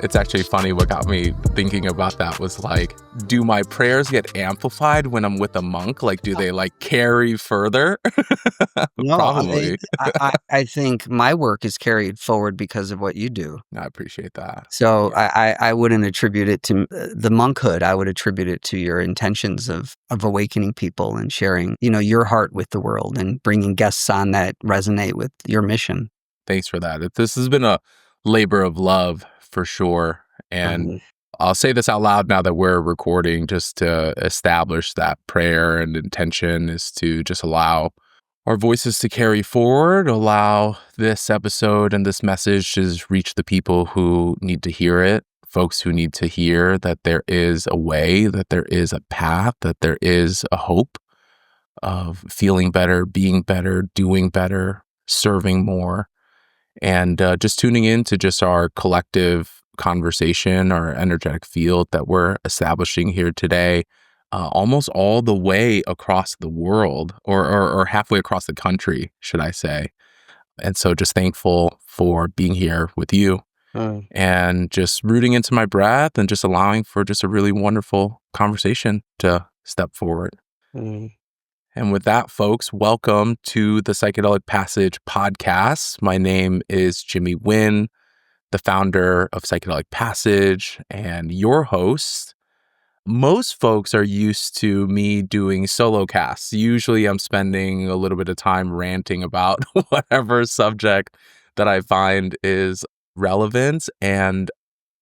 It's actually funny. What got me thinking about that was like, do my prayers get amplified when I'm with a monk? Like, do they like carry further? No, Probably. I think my work is carried forward because of what you do. I appreciate that. So I wouldn't attribute it to the monkhood. I would attribute it to your intentions of awakening people and sharing, your heart with the world and bringing guests on that resonate with your mission. Thanks for that. This has been a labor of love for sure. And I'll say this out loud now that we're recording, just to establish that prayer and intention is to just allow our voices to carry forward, allow this episode and this message to reach the people who need to hear it, folks who need to hear that there is a way, that there is a path, that there is a hope of feeling better, being better, doing better, serving more. And just tuning in to just our collective conversation, our energetic field that we're establishing here today, almost all the way across the world or halfway across the country, should I say. And so just thankful for being here with you and just rooting into my breath and just allowing for just a really wonderful conversation to step forward. And with that, folks, welcome to the Psychedelic Passage podcast. My name is Jimmy Nguyen, the founder of Psychedelic Passage and your host. Most folks are used to me doing solo casts. Usually I'm spending a little bit of time ranting about whatever subject that I find is relevant. And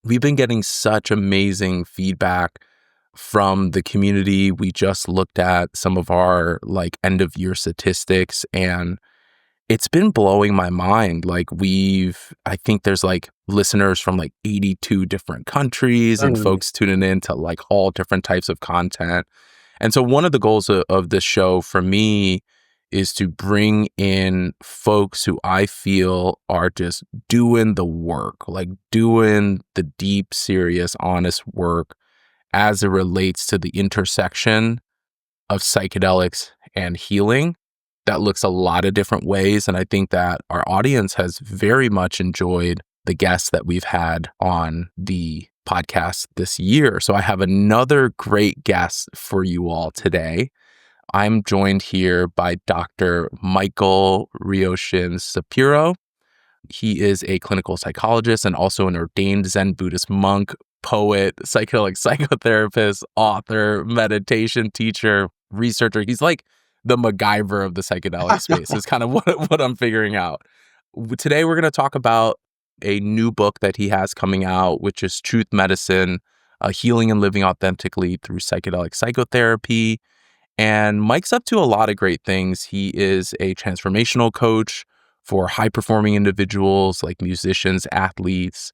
we've been getting such amazing feedback from the community. We just looked at some of our end of year statistics and it's been blowing my mind. I think there's listeners from 82 different countries and folks tuning in to all different types of content. And so one of the goals of this show for me is to bring in folks who I feel are just doing the work, doing the deep, serious, honest work as it relates to the intersection of psychedelics and healing. That looks a lot of different ways. And I think that our audience has very much enjoyed the guests that we've had on the podcast this year. So I have another great guest for you all today. I'm joined here by Dr. Michael Ryoshin Sapiro. He is a clinical psychologist and also an ordained Zen Buddhist monk, poet, psychedelic psychotherapist, author, meditation teacher, researcher. He's like the MacGyver of the psychedelic space is kind of what I'm figuring out. Today, we're going to talk about a new book that he has coming out, which is Truth Medicine, Healing and Living Authentically Through Psychedelic Psychotherapy. And Mike's up to a lot of great things. He is a transformational coach for high-performing individuals like musicians, athletes.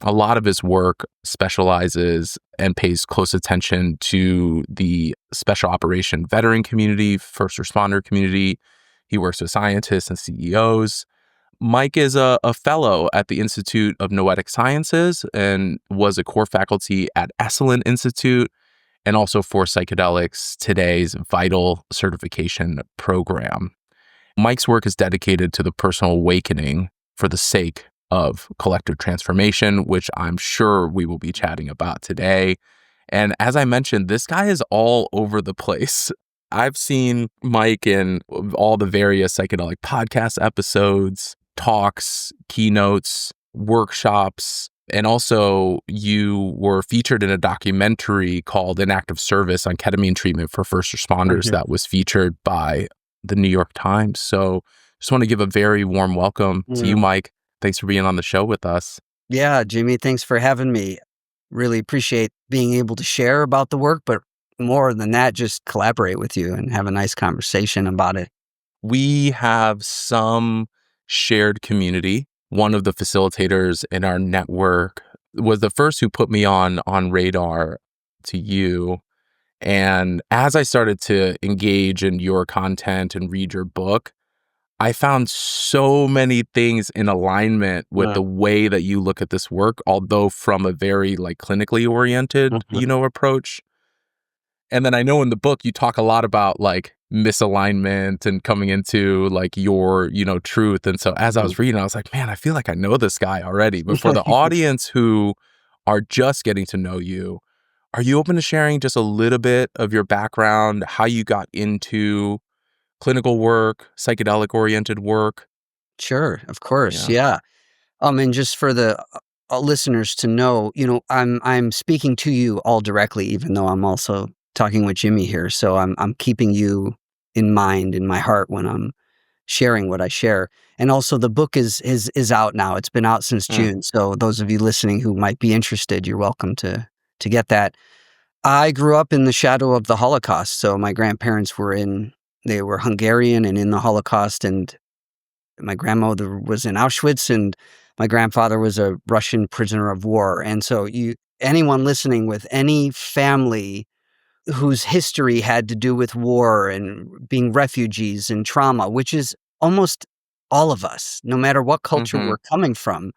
A lot of his work specializes and pays close attention to the special operation veteran community, first responder community. He works with scientists and CEOs. Mike is a fellow at the Institute of Noetic Sciences and was a core faculty at Esalen Institute and also for Psychedelics Today's Vital Certification Program. Mike's work is dedicated to the personal awakening for the sake of collective transformation, which I'm sure we will be chatting about today. And as I mentioned, this guy is all over the place. I've seen Mike in all the various psychedelic podcast episodes, talks, keynotes, workshops, and also you were featured in a documentary called An Act of Service on ketamine treatment for first responders that was featured by the New York Times. So just want to give a very warm welcome to you, Mike. Thanks for being on the show with us. Yeah, Jimmy, thanks for having me. Really appreciate being able to share about the work, but more than that, just collaborate with you and have a nice conversation about it. We have some shared community. One of the facilitators in our network was the first who put me on radar to you. And as I started to engage in your content and read your book, I found so many things in alignment with the way that you look at this work, although from a very clinically oriented, approach. And then I know in the book, you talk a lot about misalignment and coming into your, truth. And so as I was reading, I was like, man, I feel like I know this guy already. But for the audience who are just getting to know you, are you open to sharing just a little bit of your background, how you got into clinical work, psychedelic-oriented work? Sure, of course, Yeah. yeah. And just for the listeners to know, I'm speaking to you all directly, even though I'm also talking with Jimmy here. So I'm keeping you in mind in my heart when I'm sharing what I share. And also, the book is out now. It's been out since Mm, June. So those of you listening who might be interested, you're welcome to get that. I grew up in the shadow of the Holocaust. So my grandparents they were Hungarian and in the Holocaust, and my grandmother was in Auschwitz, and my grandfather was a Russian prisoner of war. And so anyone listening with any family whose history had to do with war and being refugees and trauma, which is almost all of us, no matter what culture mhm, we're coming from,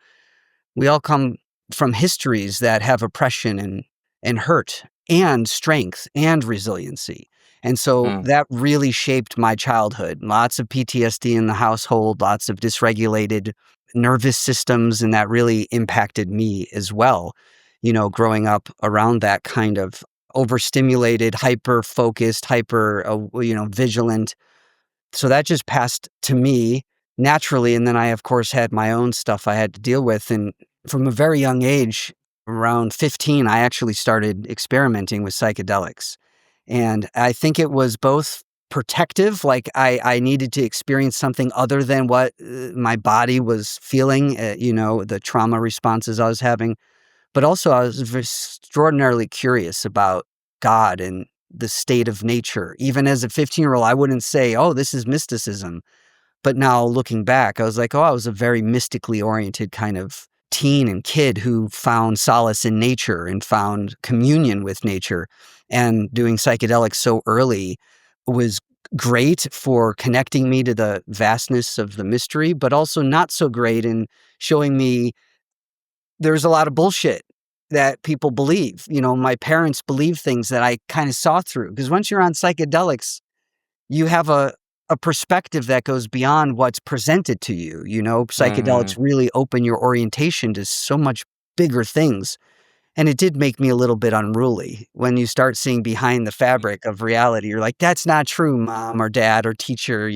we all come from histories that have oppression and hurt and strength and resiliency. And so mm, that really shaped my childhood. Lots of PTSD in the household, lots of dysregulated nervous systems, and that really impacted me as well. Growing up around that kind of overstimulated, hyper focused, hyper vigilant, so that just passed to me naturally, and then I, of course, had my own stuff I had to deal with, and from a very young age, around 15, I actually started experimenting with psychedelics, and I think it was both protective, like I needed to experience something other than what, my body was feeling, the trauma responses I was having, but also I was extraordinarily curious about God and the state of nature. Even as a 15-year-old, I wouldn't say, "Oh, this is mysticism." But now looking back, I was like, "Oh, I was a very mystically oriented kind of teen and kid who found solace in nature and found communion with nature." And doing psychedelics so early was great for connecting me to the vastness of the mystery, but also not so great in showing me there's a lot of bullshit that people believe. My parents believe things that I kind of saw through, because once you're on psychedelics, you have a perspective that goes beyond what's presented to you. Psychedelics mhm, really open your orientation to so much bigger things. And it did make me a little bit unruly when you start seeing behind the fabric of reality. You're like, that's not true, mom or dad or teacher.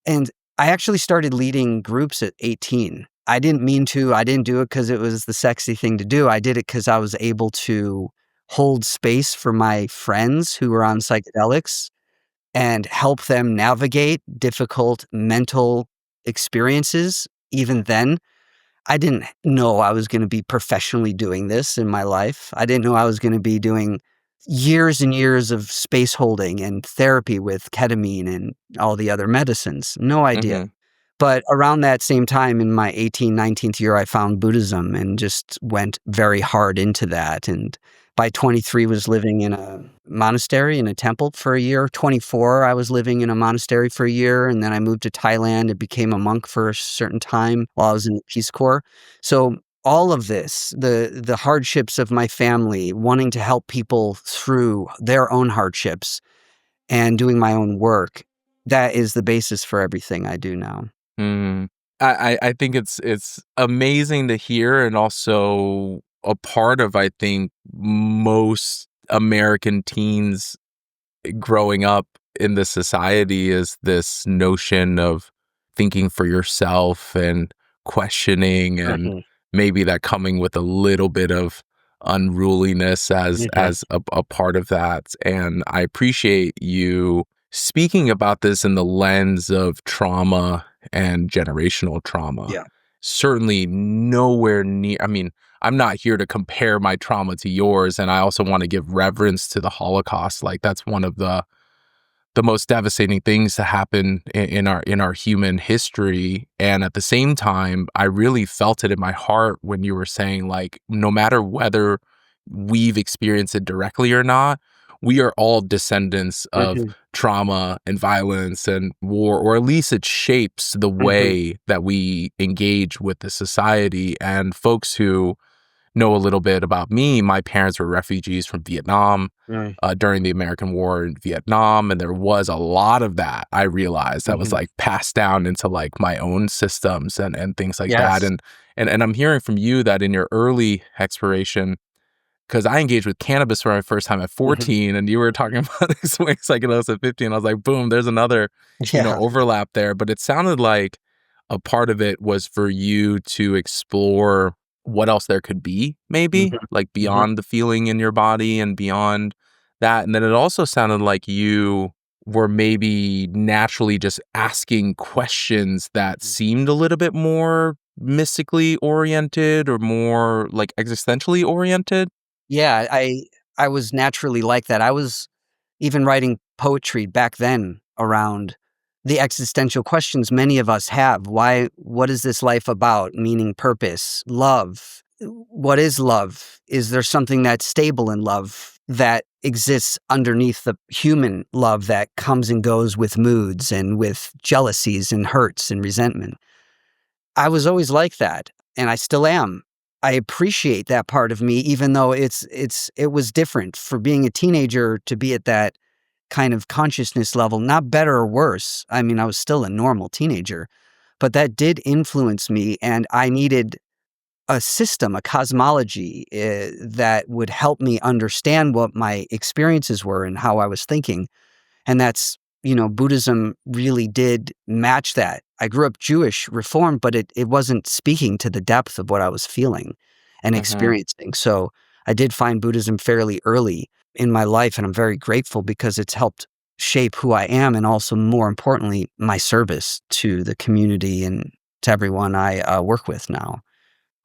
And I actually started leading groups at 18. I didn't mean to. I didn't do it because it was the sexy thing to do. I did it because I was able to hold space for my friends who were on psychedelics and help them navigate difficult mental experiences. Even then, I didn't know I was going to be professionally doing this in my life. I didn't know I was going to be doing years and years of space holding and therapy with ketamine and all the other medicines. No idea. mhm, But around that same time in my 18th, 19th year, I found Buddhism and just went very hard into that. And by 23 was living in a monastery, in a temple for a year. 24, I was living in a monastery for a year. And then I moved to Thailand and became a monk for a certain time while I was in the Peace Corps. So all of this, the hardships of my family, wanting to help people through their own hardships and doing my own work, that is the basis for everything I do now. mm. I think it's amazing to hear, and also a part of, I think, most American teens growing up in this society is this notion of thinking for yourself and questioning, and Mhm, maybe that coming with a little bit of unruliness as mhm, a part of that. And I appreciate you speaking about this in the lens of trauma and generational trauma. yeah, Certainly nowhere near, I mean, I'm not here to compare my trauma to yours, and I also want to give reverence to the Holocaust. Like, that's one of the most devastating things to happen in our human history. And at the same time, I really felt it in my heart when you were saying, like, no matter whether we've experienced it directly or not, we are all descendants of mhm, trauma and violence and war, or at least it shapes the mhm, way that we engage with the society. And folks who know a little bit about me, my parents were refugees from Vietnam Right. during the American War in Vietnam, and there was a lot of that. I realized that was Mhm. like passed down into like my own systems and things like that. Yes. And I'm hearing from you that in your early exploration, because I engaged with cannabis for my first time at Mhm. 14, and you were talking about exploring psychedelics at 15. I was like, boom, there's another, Yeah. overlap there. But it sounded like a part of it was for you to explore what else there could be, maybe Mhm. like Mhm. beyond the feeling in your body and beyond that. And then it also sounded like you were maybe naturally just asking questions that seemed a little bit more mystically oriented or more like existentially oriented. Yeah, I was naturally like that. I was even writing poetry back then around the existential questions many of us have. What is this life about? Meaning, purpose, love. What is love? Is there something that's stable in love that exists underneath the human love that comes and goes with moods and with jealousies and hurts and resentment? I was always like that, and I still am. I appreciate that part of me, even though it was different for being a teenager to be at that kind of consciousness level, not better or worse. I mean, I was still a normal teenager, but that did influence me, and I needed a system, a cosmology that would help me understand what my experiences were and how I was thinking. And that's, Buddhism really did match that. I grew up Jewish, Reformed, but it wasn't speaking to the depth of what I was feeling and Hmm. experiencing. So I did find Buddhism fairly early in my life, and I'm very grateful because it's helped shape who I am and also, more importantly, my service to the community and to everyone I work with now.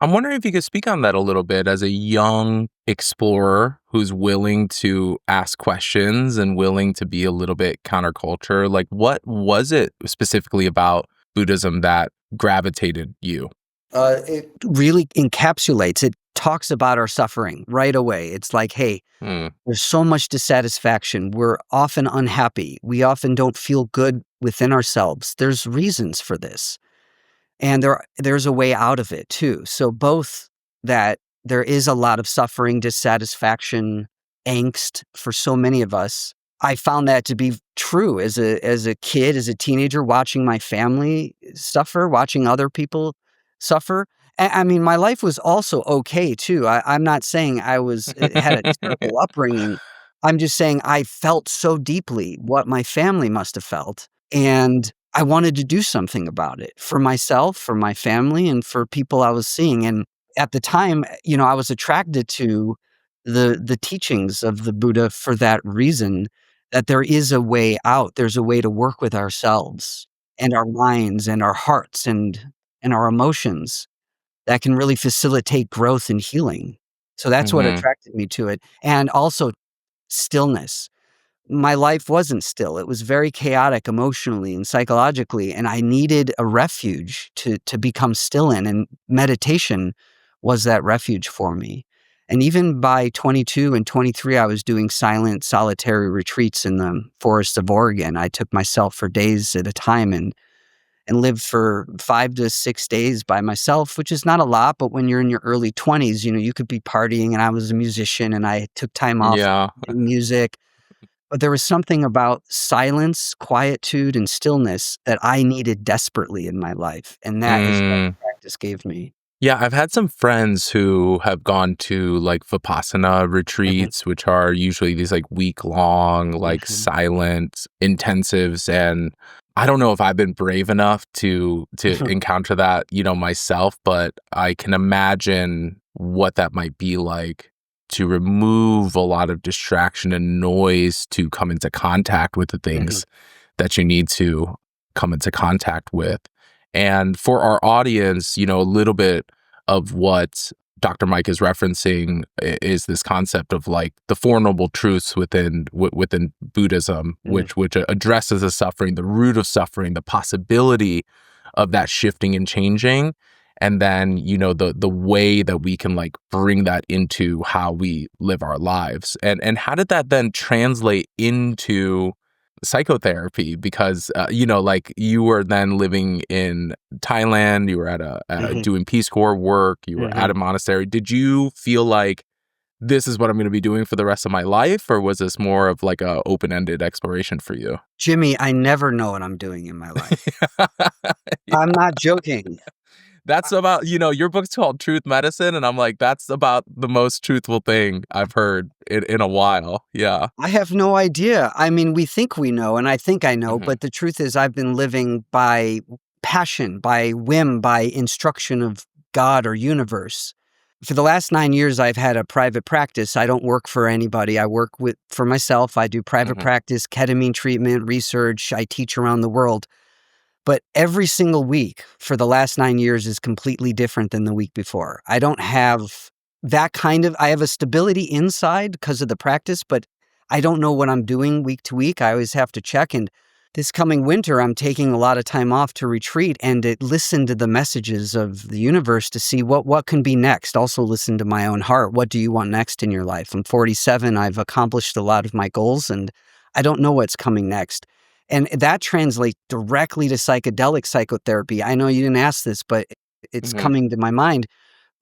I'm wondering if you could speak on that a little bit as a young explorer who's willing to ask questions and willing to be a little bit counterculture. Like, what was it specifically about Buddhism that gravitated you? It really encapsulates, it talks about our suffering right away. It's like, hey, Hmm. there's so much dissatisfaction. We're often unhappy. We often don't feel good within ourselves. There's reasons for this. And there's a way out of it too. So both that there is a lot of suffering, dissatisfaction, angst for so many of us. I found that to be true as a kid, as a teenager, watching my family suffer, watching other people suffer. I mean, my life was also okay too. I'm not saying I was had a terrible upbringing. I'm just saying I felt so deeply what my family must have felt, and I wanted to do something about it for myself, for my family, and for people I was seeing. And at the time, I was attracted to the teachings of the Buddha for that reason, that there is a way out. There's a way to work with ourselves and our minds and our hearts and our emotions that can really facilitate growth and healing. So that's what Hmm. attracted me to it. And also stillness. My life wasn't still. It was very chaotic emotionally and psychologically, and I needed a refuge to become still in, and meditation was that refuge for me. And even by 22 and 23, I was doing silent, solitary retreats in the forests of Oregon. I took myself for days at a time and lived for 5 to 6 days by myself, which is not a lot, but when you're in your early 20s, you could be partying, and I was a musician, and I took time off Yeah. to do music, but there was something about silence, quietude, and stillness that I needed desperately in my life, and that is what Mm. practice gave me. Yeah, I've had some friends who have gone to like Vipassana Mhm, retreats, which are usually these like week long, like mhm, silent intensives. And I don't know if I've been brave enough to mhm, encounter that, myself, but I can imagine what that might be like to remove a lot of distraction and noise to come into contact with the mhm, things that you need to come into contact with. And for our audience, a little bit of what Dr. Mike is referencing is this concept of like the Four Noble Truths within Buddhism, mhm, which addresses the suffering, the root of suffering, the possibility of that shifting and changing, and then the way that we can like bring that into how we live our lives. And how did that then translate into psychotherapy because like you were then living in Thailand, you were at a Hmm. doing Peace Corps work, you were Hmm. at a monastery. Did you feel like this is what I'm going to be doing for the rest of my life, or was this more of like a open-ended exploration for you? Jimmy, I never know what I'm doing in my life. I'm not joking. That's about, your book's called Truth Medicine, and I'm like, that's about the most truthful thing I've heard in a while. Yeah. I have no idea. I mean, we think we know, and I think I know, Hmm. but the truth is, I've been living by passion, by whim, by instruction of God or universe. For the last 9 years, I've had a private practice. I don't work for anybody. I work for myself. I do private Hmm. practice, ketamine treatment, research. I teach around the world. But every single week for the last 9 years is completely different than the week before. I don't have I have a stability inside because of the practice, but I don't know what I'm doing week to week. I always have to check. And this coming winter, I'm taking a lot of time off to retreat and to listen to the messages of the universe to see what can be next. Also listen to my own heart. What do you want next in your life? I'm 47. I've accomplished a lot of my goals and I don't know what's coming next. And that translates directly to psychedelic psychotherapy. I know you didn't ask this, but it's Hmm. coming to my mind.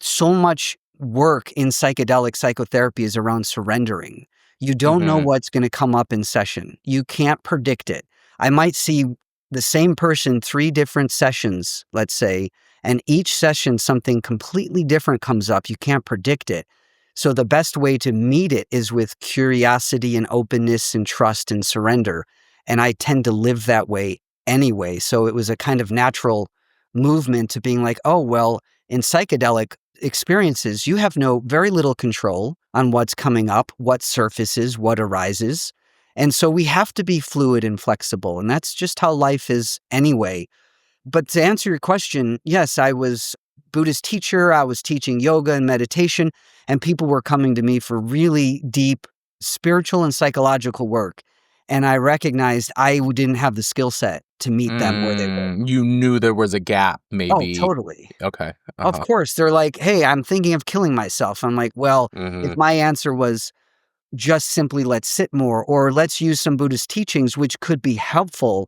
So much work in psychedelic psychotherapy is around surrendering. You don't know Hmm. what's going to come up in session. You can't predict it. I might see the same person 3 different sessions, let's say, and each session something completely different comes up. You can't predict it. So the best way to meet it is with curiosity and openness and trust and surrender. And I tend to live that way anyway. So it was a kind of natural movement to being like, oh, well, in psychedelic experiences, you have very little control on what's coming up, what surfaces, what arises. And so we have to be fluid and flexible. And that's just how life is anyway. But to answer your question, yes, I was Buddhist teacher. I was teaching yoga and meditation, and people were coming to me for really deep spiritual and psychological work. And I recognized I didn't have the skill set to meet them where they were. You knew there was a gap, Oh, maybe. totally. Okay. Of Uh-huh. course. They're like, hey, I'm thinking of killing myself. I'm like, well, if Hmm. my answer was just simply let's sit more or let's use some Buddhist teachings, which could be helpful,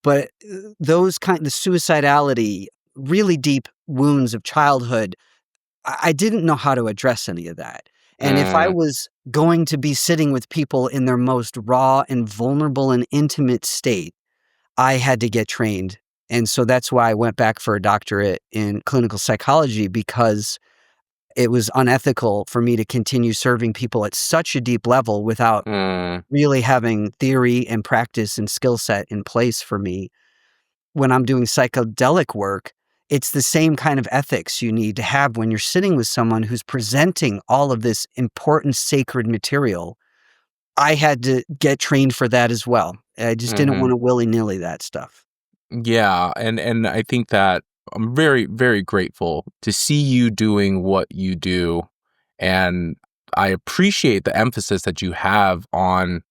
but the suicidality, really deep wounds of childhood, I didn't know how to address any of that. And if I Mm. was going to be sitting with people in their most raw and vulnerable and intimate state, I had to get trained. And so that's why I went back for a doctorate in clinical psychology because it was unethical for me to continue serving people at such a deep level without Mm. really having theory and practice and skill set in place for me. When I'm doing psychedelic work, it's the same kind of ethics you need to have when you're sitting with someone who's presenting all of this important sacred material. I had to get trained for that as well. I just didn't Hmm. want to willy-nilly that stuff. Yeah, and I think that I'm very, very grateful to see you doing what you do, and I appreciate the emphasis that you have on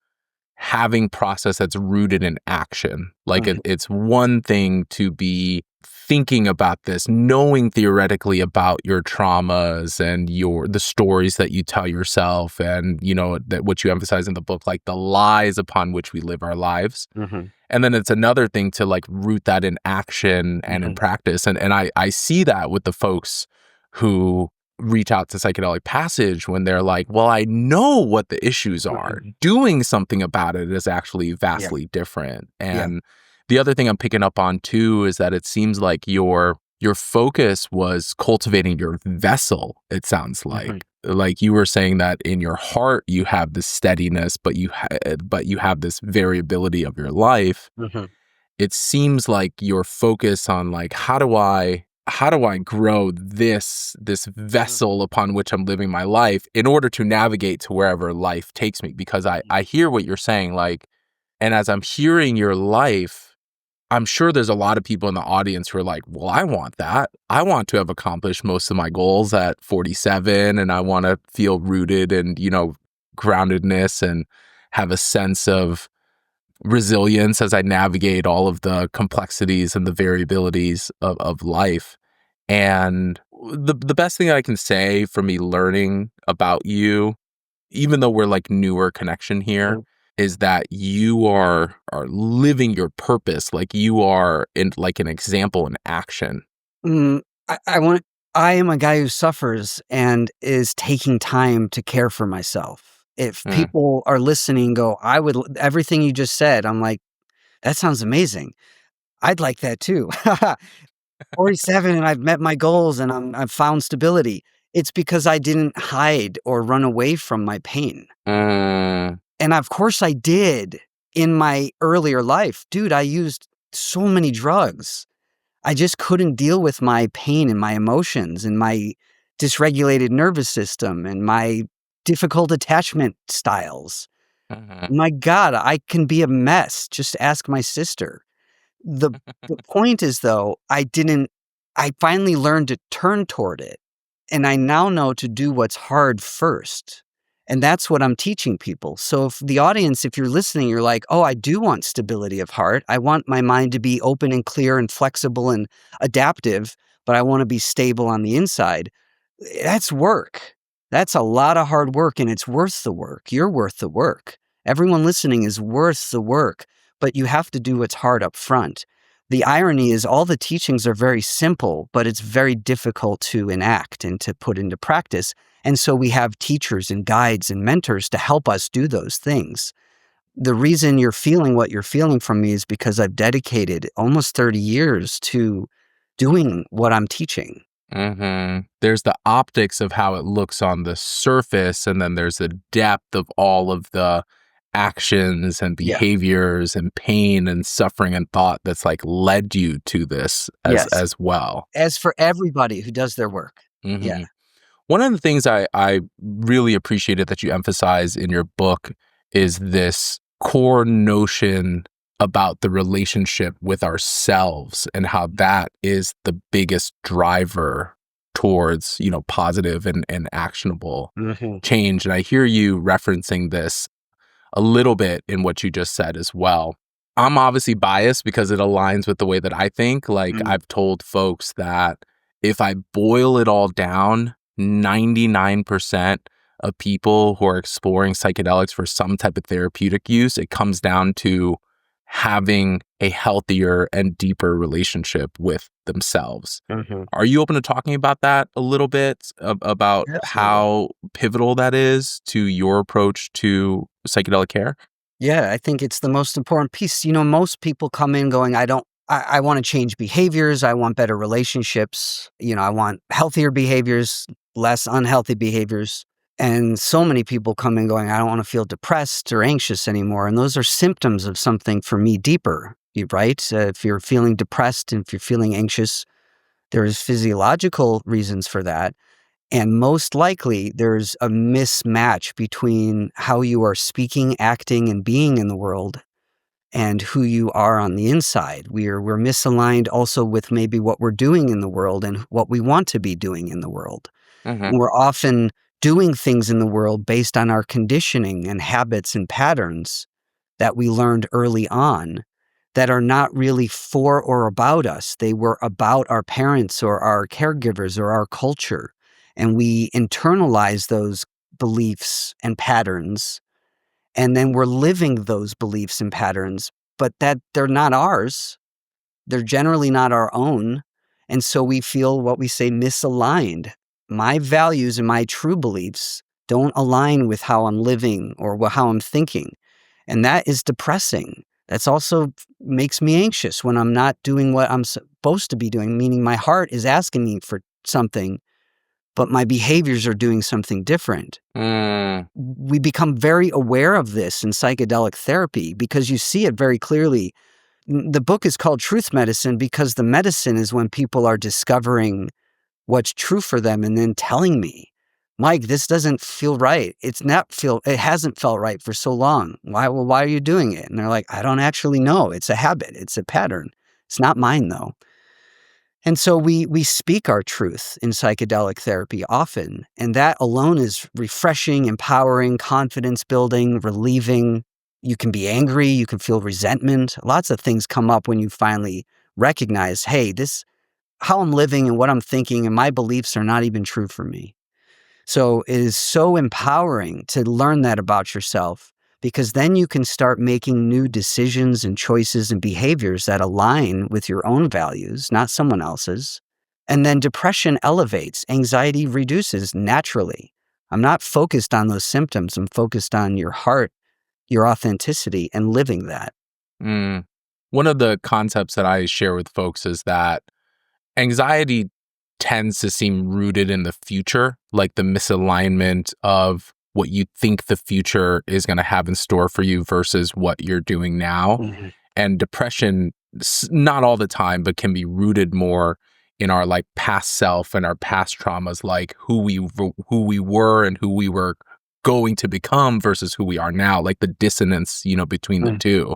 having process that's rooted in action. Like Mhm, it's one thing to be thinking about this, knowing theoretically about your traumas and the stories that you tell yourself, and that what you emphasize in the book, like the lies upon which we live our lives. mhm, And then it's another thing to like root that in action and in mhm, practice. And I see that with the folks who reach out to Psychedelic Passage when they're like, well, I know what the issues are. mhm. Doing something about it is actually Yeah, vastly different. yeah. And the other thing I'm picking up on too is that it seems like your focus was cultivating your vessel, it sounds like. Mhm, Like you were saying that in your heart you have this steadiness, but you have this variability of your life. mhm, It seems like your focus on like how do I grow this mhm, vessel upon which I'm living my life in order to navigate to wherever life takes me, because I hear what you're saying, like, and as I'm hearing your life, I'm sure there's a lot of people in the audience who are like, well, I want that. I want to have accomplished most of my goals at 47, and I want to feel rooted and, groundedness and have a sense of resilience as I navigate all of the complexities and the variabilities of life. And the best thing I can say for me learning about you, even though we're like newer connection here, mhm. is that you are living your purpose, like you are in like an example in action. Mm, I am a guy who suffers and is taking time to care for myself. If Mm. people are listening, go, everything you just said, I'm like, that sounds amazing. I'd like that too. 47 and I've met my goals and I've found stability. It's because I didn't hide or run away from my pain. Mm. And of course I did in my earlier life. Dude, I used so many drugs. I just couldn't deal with my pain and my emotions and my dysregulated nervous system and my difficult attachment styles. Mhm. My God, I can be a mess. Just ask my sister. The the point is though, I finally learned to turn toward it, and I now know to do what's hard first. And that's what I'm teaching people. So if the audience, if you're listening, you're like, "Oh, I do want stability of heart. I want my mind to be open and clear and flexible and adaptive, but I want to be stable on the inside." That's work. That's a lot of hard work, and it's worth the work. You're worth the work. Everyone listening is worth the work, but you have to do what's hard up front. The irony is all the teachings are very simple, but it's very difficult to enact and to put into practice. And so we have teachers and guides and mentors to help us do those things. The reason you're feeling what you're feeling from me is because I've dedicated almost 30 years to doing what I'm teaching. There's the optics of how it looks on the surface, and then there's the depth of all of the actions and Yeah. behaviors and pain and suffering and thought that's like led you to this Yes. as well. As for everybody who does their work. Yeah. hmm One of the things I really appreciated that you emphasize in your book is this core notion about the relationship with ourselves and how that is the biggest driver towards, positive and actionable Mhm. change. And I hear you referencing this a little bit in what you just said as well. I'm obviously biased because it aligns with the way that I think. Like Mm. I've told folks that if I boil it all down, 99% of people who are exploring psychedelics for some type of therapeutic use, it comes down to having a healthier and deeper relationship with themselves. Mhm. Are you open to talking about that a little bit, about Absolutely. how pivotal that is to your approach to psychedelic care? Yeah, I think it's the most important piece. Most people come in going, I want to change behaviors. I want better relationships. I want healthier behaviors, less unhealthy behaviors. And so many people come in going, I don't want to feel depressed or anxious anymore. And those are symptoms of something for me deeper, right? If you're feeling depressed and if you're feeling anxious, there's physiological reasons for that. And most likely, there's a mismatch between how you are speaking, acting, and being in the world and who you are on the inside. We're misaligned also with maybe what we're doing in the world and what we want to be doing in the world. hmm And we're often doing things in the world based on our conditioning and habits and patterns that we learned early on that are not really for or about us. They were about our parents or our caregivers or our culture. And we internalize those beliefs and patterns. And then we're living those beliefs and patterns, but that they're not ours. They're generally not our own. And so we feel what we say misaligned. My values and my true beliefs don't align with how I'm living or how I'm thinking. And that is depressing. That's also makes me anxious when I'm not doing what I'm supposed to be doing, meaning my heart is asking me for something, but my behaviors are doing something different. Mm. We become very aware of this in psychedelic therapy because you see it very clearly. The book is called Truth Medicine because the medicine is when people are discovering what's true for them and then telling me, Mike, this doesn't feel right. It hasn't felt right for so long. Why are you doing it? And they're like, I don't actually know. It's a habit. It's a pattern. It's not mine though. And so we speak our truth in psychedelic therapy often, and that alone is refreshing, empowering, confidence building, relieving. You can be angry, you can feel resentment. Lots of things come up when you finally recognize, hey, this how I'm living and what I'm thinking and my beliefs are not even true for me. So it is so empowering to learn that about yourself because then you can start making new decisions and choices and behaviors that align with your own values, not someone else's. And then depression elevates, anxiety reduces naturally. I'm not focused on those symptoms. I'm focused on your heart, your authenticity, and living that. Mm. One of the concepts that I share with folks is that anxiety tends to seem rooted in the future, like the misalignment of what you think the future is going to have in store for you versus what you're doing now. Mhm. And depression, not all the time, but can be rooted more in our like past self and our past traumas, like who we were and who we were going to become versus who we are now, like the dissonance, between the Mm. two.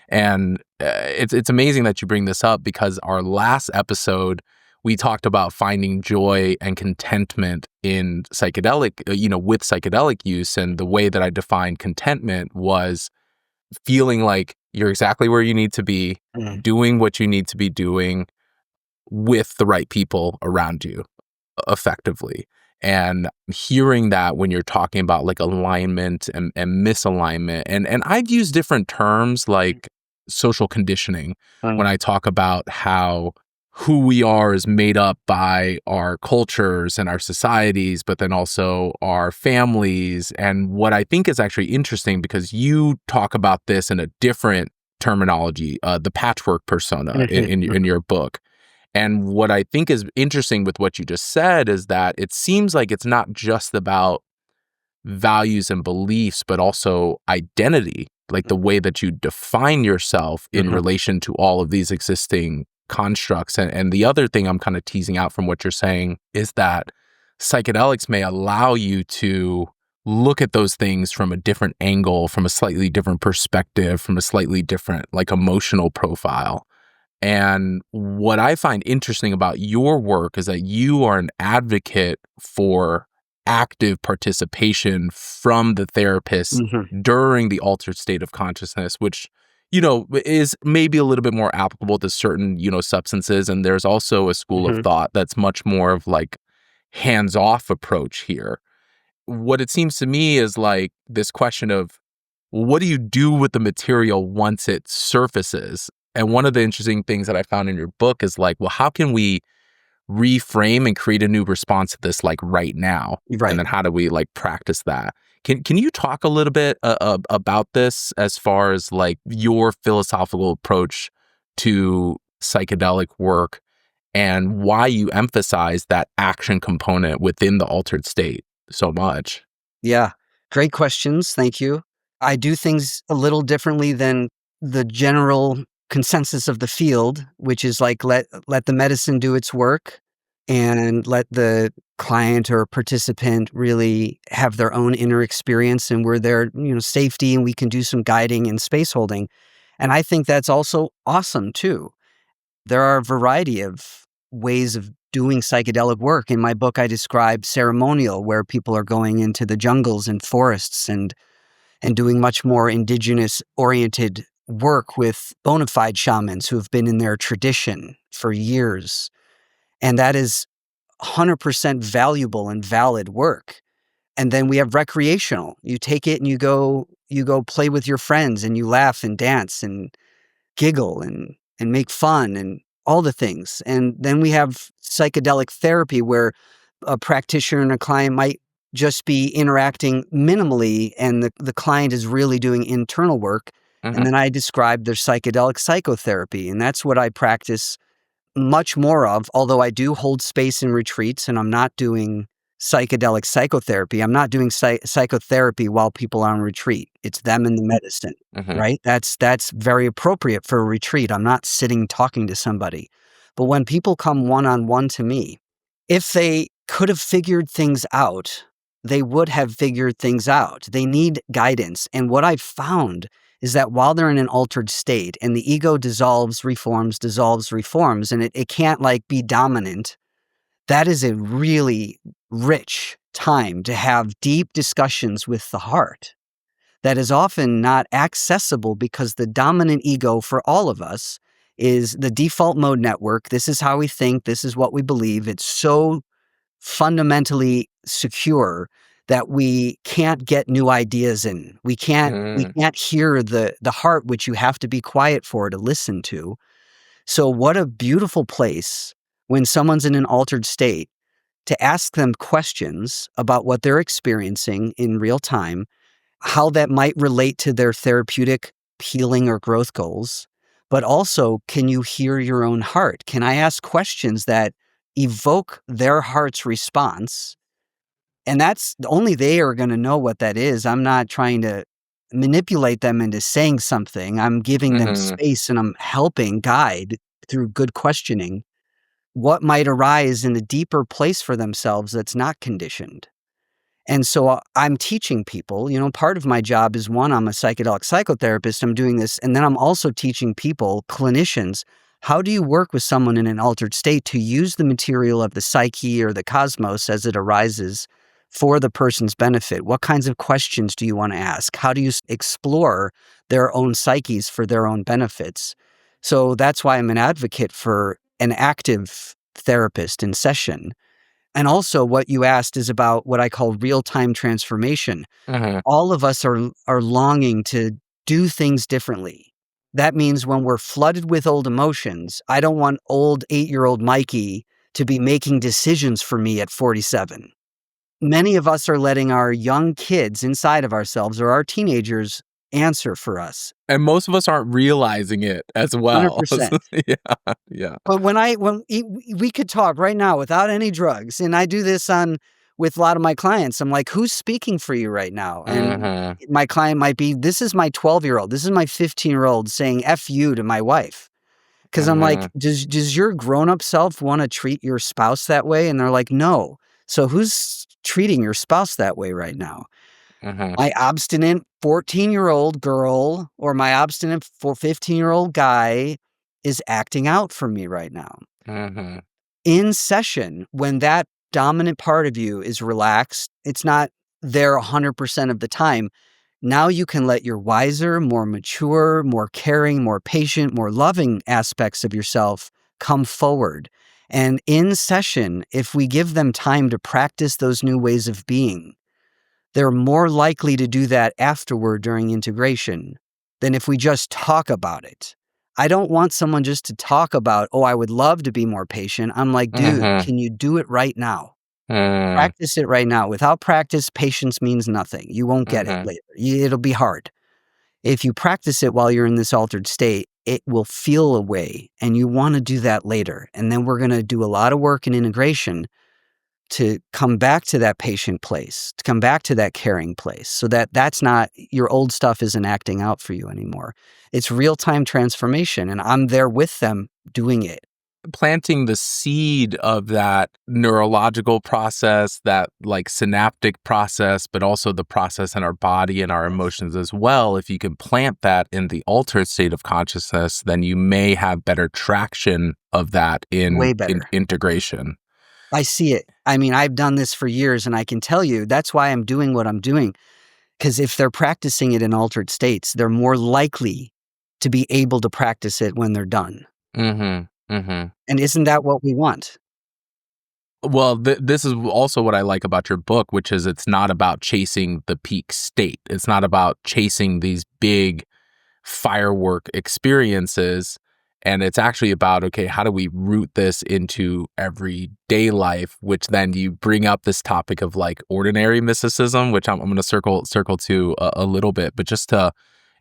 And it's amazing that you bring this up because our last episode, we talked about finding joy and contentment in psychedelic, with psychedelic use. And the way that I defined contentment was feeling like you're exactly where you need to be, Mm. doing what you need to be doing with the right people around you effectively. And hearing that when you're talking about like alignment and misalignment, and I've used different terms like social conditioning when Mm. I talk about how who we are is made up by our cultures and our societies, but then also our families. And what I think is actually interesting, because you talk about this in a different terminology, the patchwork persona in your book. And what I think is interesting with what you just said is that it seems like it's not just about values and beliefs, but also identity, like the way that you define yourself in Mhm. relation to all of these existing constructs. And the other thing I'm kind of teasing out from what you're saying is that psychedelics may allow you to look at those things from a different angle, from a slightly different perspective, from a slightly different like emotional profile. And what I find interesting about your work is that you are an advocate for active participation from the therapist Mhm. during the altered state of consciousness, which, is maybe a little bit more applicable to certain, substances. And there's also a school of Mhm. thought that's much more of like hands-off approach here. What it seems to me is like this question of what do you do with the material once it surfaces? And one of the interesting things that I found in your book is like, well, how can we reframe and create a new response to this like right now? And Right. then how do we like practice that? Can you talk a little bit about this as far as like your philosophical approach to psychedelic work and why you emphasize that action component within the altered state so much? Yeah. Great questions. Thank you. I do things a little differently than the general consensus of the field, which is like let the medicine do its work and let the client or participant really have their own inner experience, and we're there, safety, and we can do some guiding and space holding. And I think that's also awesome too. There are a variety of ways of doing psychedelic work. In my book, I describe ceremonial, where people are going into the jungles and forests and doing much more indigenous oriented work with bona fide shamans who have been in their tradition for years. And that is 100% valuable and valid work. And then we have recreational. You take it and you go play with your friends and you laugh and dance and giggle and make fun and all the things. And then we have psychedelic therapy, where a practitioner and a client might just be interacting minimally, and the client is really doing internal work. And Hmm. then I describe their psychedelic psychotherapy, and that's what I practice much more of, although I do hold space in retreats, and I'm not doing psychedelic psychotherapy. I'm not doing psychotherapy while people are on retreat. It's them and the medicine, Hmm. right? That's very appropriate for a retreat. I'm not sitting talking to somebody. But when people come one-on-one to me, if they could have figured things out, they would have figured things out. They need guidance. And what I've found is that while they're in an altered state and the ego dissolves, reforms, and it can't like be dominant, that is a really rich time to have deep discussions with the heart that is often not accessible because the dominant ego for all of us is the default mode network. This is how we think. This is what we believe. It's so fundamentally secure that we can't get new ideas in. We can't hear the heart, which you have to be quiet for to listen to. So what a beautiful place when someone's in an altered state to ask them questions about what they're experiencing in real time, how that might relate to their therapeutic healing or growth goals. But also, can you hear your own heart? Can I ask questions that evoke their heart's response? And that's only they are going to know what that is. I'm not trying to manipulate them into saying something. I'm giving them space and I'm helping guide through good questioning what might arise in a deeper place for themselves that's not conditioned. And so I'm teaching people, part of my job is one, I'm a psychedelic psychotherapist. I'm doing this. And then I'm also teaching people, clinicians, how do you work with someone in an altered state to use the material of the psyche or the cosmos as it arises for the person's benefit? What kinds of questions do you want to ask? How do you explore their own psyches for their own benefits? So that's why I'm an advocate for an active therapist in session. And also what you asked is about what I call real-time transformation. All of us are longing to do things differently. That means when we're flooded with old emotions, I don't want old 8-year-old Mikey to be making decisions for me at 47. Many of us are letting our young kids inside of ourselves or our teenagers answer for us. And most of us aren't realizing it as well. 100%. Yeah. But when we could talk right now without any drugs, and I do this with a lot of my clients, I'm like, who's speaking for you right now? And my client might be, this is my 12-year-old, this is my 15-year-old saying F you to my wife. Because I'm like, does your grown-up self want to treat your spouse that way? And they're like, no. So who's treating your spouse that way right now? My obstinate 14-year-old girl or my obstinate 15-year-old guy is acting out for me right now. In session, when that dominant part of you is relaxed, it's not there 100% of the time. Now you can let your wiser, more mature, more caring, more patient, more loving aspects of yourself come forward. And in session, if we give them time to practice those new ways of being, they're more likely to do that afterward during integration than if we just talk about it. I don't want someone just to talk about, oh, I would love to be more patient. I'm like, dude, can you do it right now? Practice it right now. Without practice, patience means nothing. You won't get it later. It'll be hard. If you practice it while you're in this altered state, it will feel a way, and you want to do that later. And then we're going to do a lot of work in integration to come back to that patient place, to come back to that caring place, so that that's not, your old stuff isn't acting out for you anymore. It's real-time transformation, and I'm there with them doing it. Planting the seed of that neurological process, that like synaptic process, but also the process in our body and our emotions as well. If you can plant that in the altered state of consciousness, then you may have better traction of that in integration. I see it. I mean, I've done this for years, and I can tell you that's why I'm doing what I'm doing. Because if they're practicing it in altered states, they're more likely to be able to practice it when they're done. And isn't that what we want? Well, this is also what I like about your book, which is it's not about chasing the peak state. It's not about chasing these big firework experiences. And it's actually about, okay, how do we root this into everyday life, which then you bring up this topic of like ordinary mysticism, which I'm going to circle to a little bit, but just to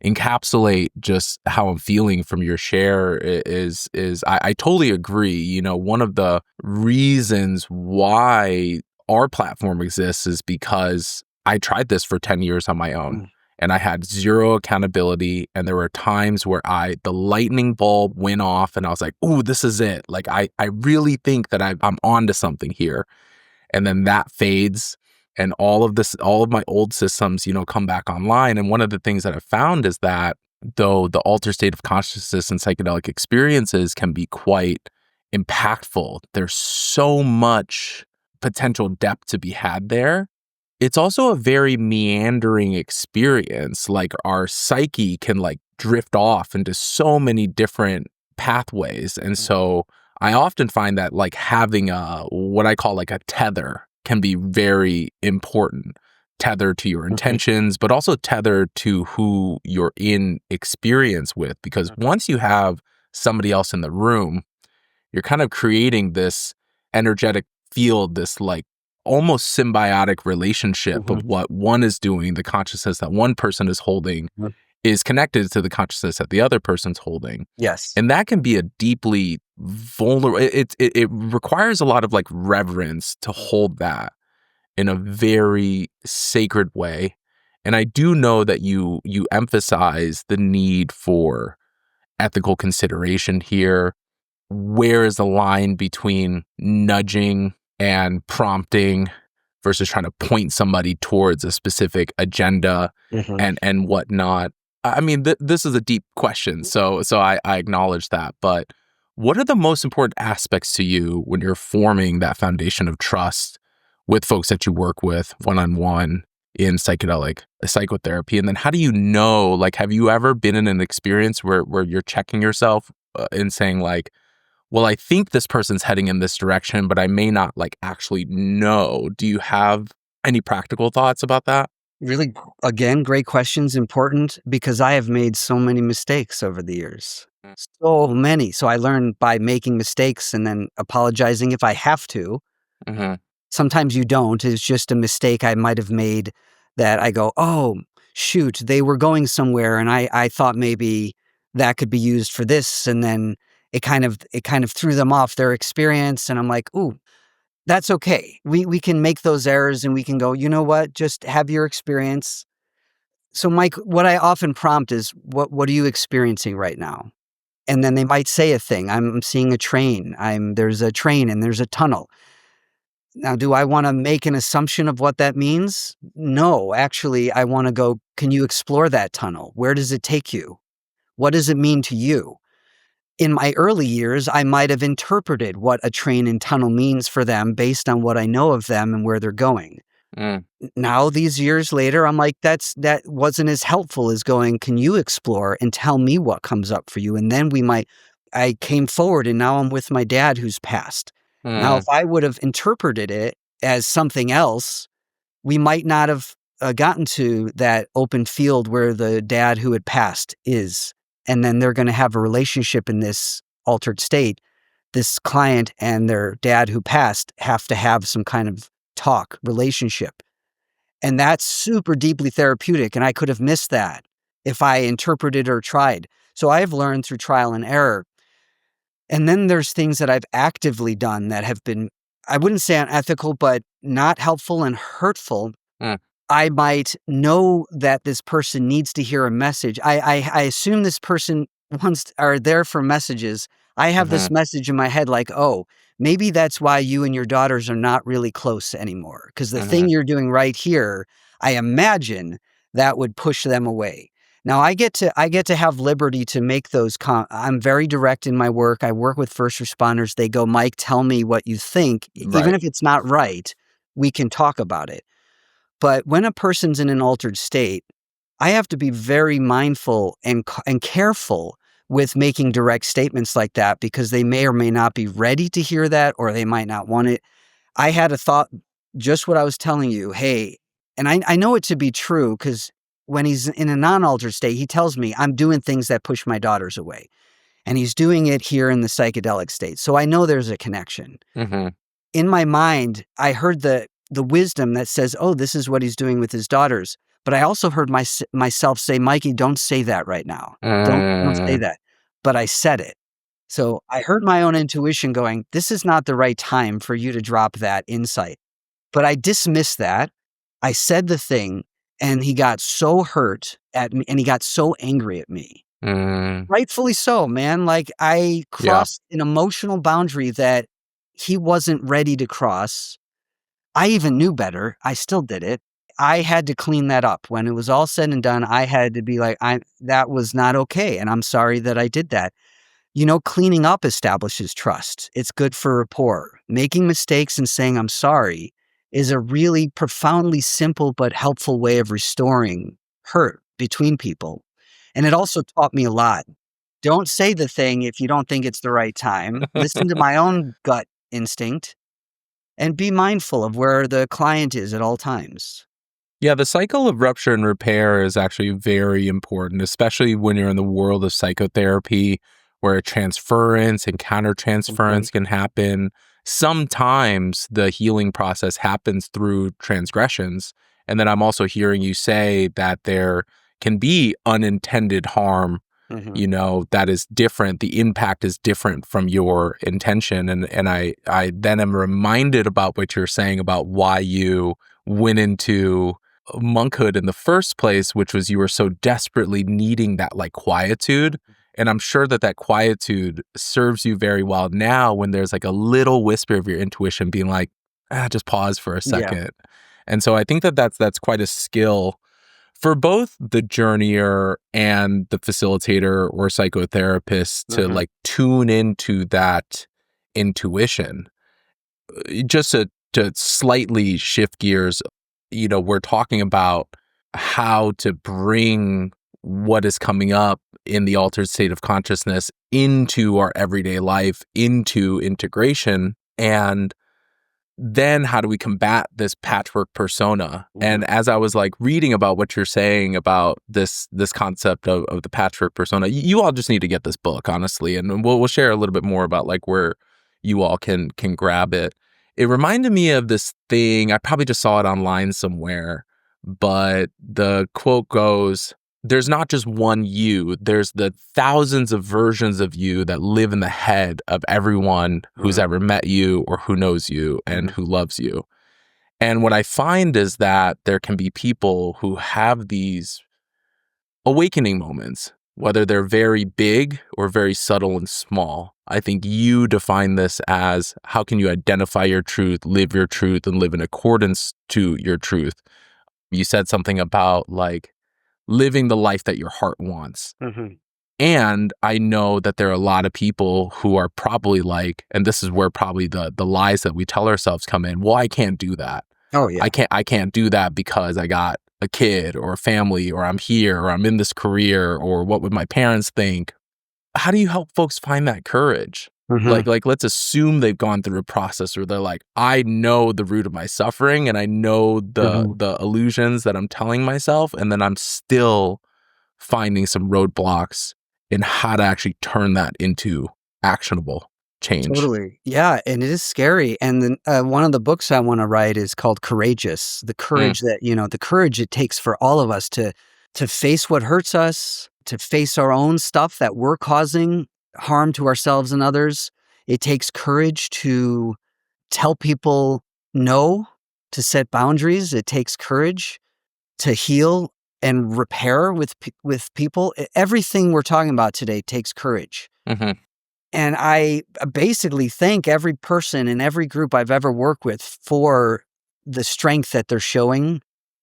encapsulate just how I'm feeling from your share is I totally agree. You know, one of the reasons why our platform exists is because I tried this for 10 years on my own. And I had zero accountability. And there were times where the lightning bulb went off and I was like, ooh, this is it. Like, I really think that I'm onto something here. And then that fades and all of my old systems, come back online. And one of the things that I found is that though the altered state of consciousness and psychedelic experiences can be quite impactful, there's so much potential depth to be had there. It's also a very meandering experience. Like our psyche can like drift off into so many different pathways. And so I often find that like having what I call like a tether can be very important. tether to your intentions, but also tether to who you're in experience with. Because once you have somebody else in the room, you're kind of creating this energetic field, this like almost symbiotic relationship of what one is doing, the consciousness that one person is holding is connected to the consciousness that the other person's holding. Yes. And that can be a deeply vulnerable, it requires a lot of like reverence to hold that in a very sacred way. And I do know that you emphasize the need for ethical consideration here. Where is the line between nudging and prompting versus trying to point somebody towards a specific agenda and whatnot? I mean, this is a deep question, so I acknowledge that. But what are the most important aspects to you when you're forming that foundation of trust with folks that you work with one-on-one in psychedelic psychotherapy? And then how do you know, like, have you ever been in an experience where you're checking yourself and saying like, well, I think this person's heading in this direction, but I may not like actually know? Do you have any practical thoughts about that? Really, again, great questions, important, because I have made so many mistakes over the years. So many. So I learned by making mistakes and then apologizing if I have to. Mm-hmm. Sometimes you don't. It's just a mistake I might have made that I go, oh, shoot, they were going somewhere and I thought maybe that could be used for this. And then it kind of threw them off their experience. And I'm like, ooh, that's okay. We can make those errors and we can go, you know what, just have your experience. So Mike, what I often prompt is, what are you experiencing right now? And then they might say a thing. I'm seeing a train. There's a train and there's a tunnel. Now, do I want to make an assumption of what that means? No, actually, I want to go, can you explore that tunnel? Where does it take you? What does it mean to you? In my early years, I might have interpreted what a train and tunnel means for them based on what I know of them and where they're going. Mm. Now, these years later, I'm like, that wasn't as helpful as going, can you explore and tell me what comes up for you? And then I came forward and now I'm with my dad who's passed. Now, Mm. if I would have interpreted it as something else, we might not have gotten to that open field where the dad who had passed is. And then they're going to have a relationship in this altered state. This client and their dad who passed have to have some kind of talk relationship. And that's super deeply therapeutic. And I could have missed that if I interpreted or tried. So I've learned through trial and error. And then there's things that I've actively done that have been, I wouldn't say unethical, but not helpful and hurtful. Mm. I might know that this person needs to hear a message. I assume this person are there for messages. I have this message in my head like, oh, maybe that's why you and your daughters are not really close anymore. Because the thing you're doing right here, I imagine that would push them away. Now I get to have liberty to make those. I'm very direct in my work. I work with first responders. They go, Mike, tell me what you think. Right. Even if it's not right, we can talk about it. But when a person's in an altered state, I have to be very mindful and careful with making direct statements like that because they may or may not be ready to hear that or they might not want it. I had a thought, just what I was telling you. Hey, and I know it to be true because when he's in a non-altered state, he tells me I'm doing things that push my daughters away. And he's doing it here in the psychedelic state. So I know there's a connection. Mm-hmm. In my mind, I heard the wisdom that says, oh, this is what he's doing with his daughters. But I also heard myself say, Mikey, don't say that right now. Don't say that. But I said it. So I heard my own intuition going, this is not the right time for you to drop that insight. But I dismissed that. I said the thing and he got so hurt at me and he got so angry at me. Rightfully so, man. Like I crossed an emotional boundary that he wasn't ready to cross. I even knew better. I still did it. I had to clean that up. When it was all said and done, I had to be like, that was not okay. And I'm sorry that I did that. You know, cleaning up establishes trust. It's good for rapport. Making mistakes and saying, I'm sorry is a really profoundly simple but helpful way of restoring hurt between people. And it also taught me a lot. Don't say the thing if you don't think it's the right time. Listen to my own gut instinct. And be mindful of where the client is at all times. Yeah, the cycle of rupture and repair is actually very important, especially when you're in the world of psychotherapy, where transference and Mhm. countertransference can happen. Sometimes the healing process happens through transgressions. And then I'm also hearing you say that there can be unintended harm, Mhm. that is different. The impact is different from your intention. And I then am reminded about what you're saying about why you went into monkhood in the first place, which was you were so desperately needing that like quietude. And I'm sure that that quietude serves you very well now when there's like a little whisper of your intuition being like, just pause for a Yeah. second. And so I think that that's quite a skill for both the journeyer and the facilitator or psychotherapist to Mhm. like tune into that intuition. Just to slightly shift gears, we're talking about how to bring what is coming up in the altered state of consciousness into our everyday life, into integration. And then how do we combat this patchwork persona? Mhm. And as I was like reading about what you're saying about this concept of the patchwork persona, you all just need to get this book, honestly, and we'll share a little bit more about like where you all can grab it. It reminded me of this thing. I probably just saw it online somewhere, but the quote goes, there's not just one you, there's the thousands of versions of you that live in the head of everyone who's Mhm. ever met you or who knows you and Mhm. who loves you. And what I find is that there can be people who have these awakening moments, whether they're very big or very subtle and small. I think you define this as how can you identify your truth, and live in accordance to your truth. You said something about like living the life that your heart wants. Mhm. And I know that there are a lot of people who are probably like, and this is where probably the lies that we tell ourselves come in. Well, I can't do that. Oh, yeah. I can't do that because I got a kid or a family or I'm here or I'm in this career or what would my parents think? How do you help folks find that courage? Mhm. Like let's assume they've gone through a process where they're like, I know the root of my suffering and I know the Mhm. the illusions that I'm telling myself, and then I'm still finding some roadblocks in how to actually turn that into actionable change. Totally. Yeah, and it is scary, and then, one of the books I wanna write is called Courageous, the Mm, courage that the courage it takes for all of us to face what hurts us, to face our own stuff that we're causing harm to ourselves and others. It takes courage to tell people no, to set boundaries. It takes courage to heal and repair with people. Everything we're talking about today takes courage. mhm, And I basically thank every person in every group I've ever worked with for the strength that they're showing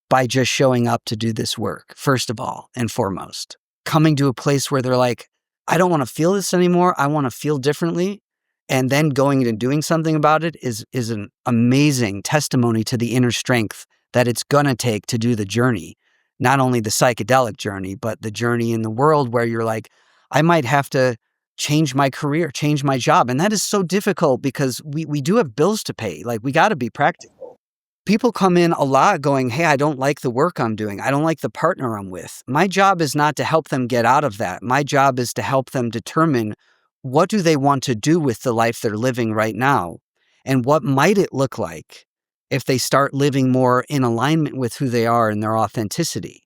by just showing up to do this work, first of all and foremost. Coming to a place where they're like, I don't want to feel this anymore. I want to feel differently. And then going and doing something about it is an amazing testimony to the inner strength that it's gonna take to do the journey. Not only the psychedelic journey, but the journey in the world where you're like, I might have to change my career, change my job. And that is so difficult because we do have bills to pay. Like we got to be practical. People come in a lot going, hey, I don't like the work I'm doing. I don't like the partner I'm with. My job is not to help them get out of that. My job is to help them determine what do they want to do with the life they're living right now? And what might it look like if they start living more in alignment with who they are and their authenticity?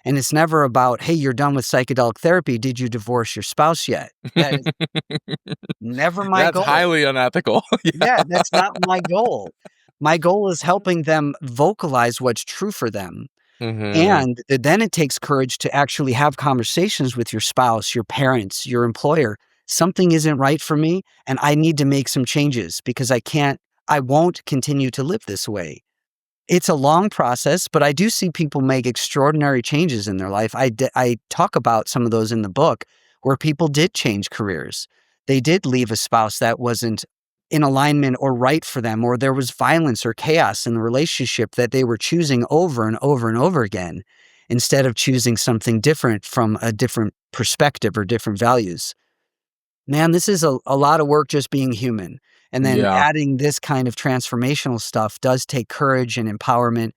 And it's never about, hey, you're done with psychedelic therapy. Did you divorce your spouse yet? That is never my That's goal. highly unethical. Yeah. Yeah, that's not my goal. My goal is helping them vocalize what's true for them. Mhm. And then it takes courage to actually have conversations with your spouse, your parents, your employer. Something isn't right for me, and I need to make some changes because I won't continue to live this way. It's a long process, but I do see people make extraordinary changes in their life. I talk about some of those in the book where people did change careers. They did leave a spouse that wasn't in alignment or right for them, or there was violence or chaos in the relationship that they were choosing over and over and over again instead of choosing something different from a different perspective or different values. Man, this is a lot of work just being human. And then Yeah. adding this kind of transformational stuff does take courage and empowerment.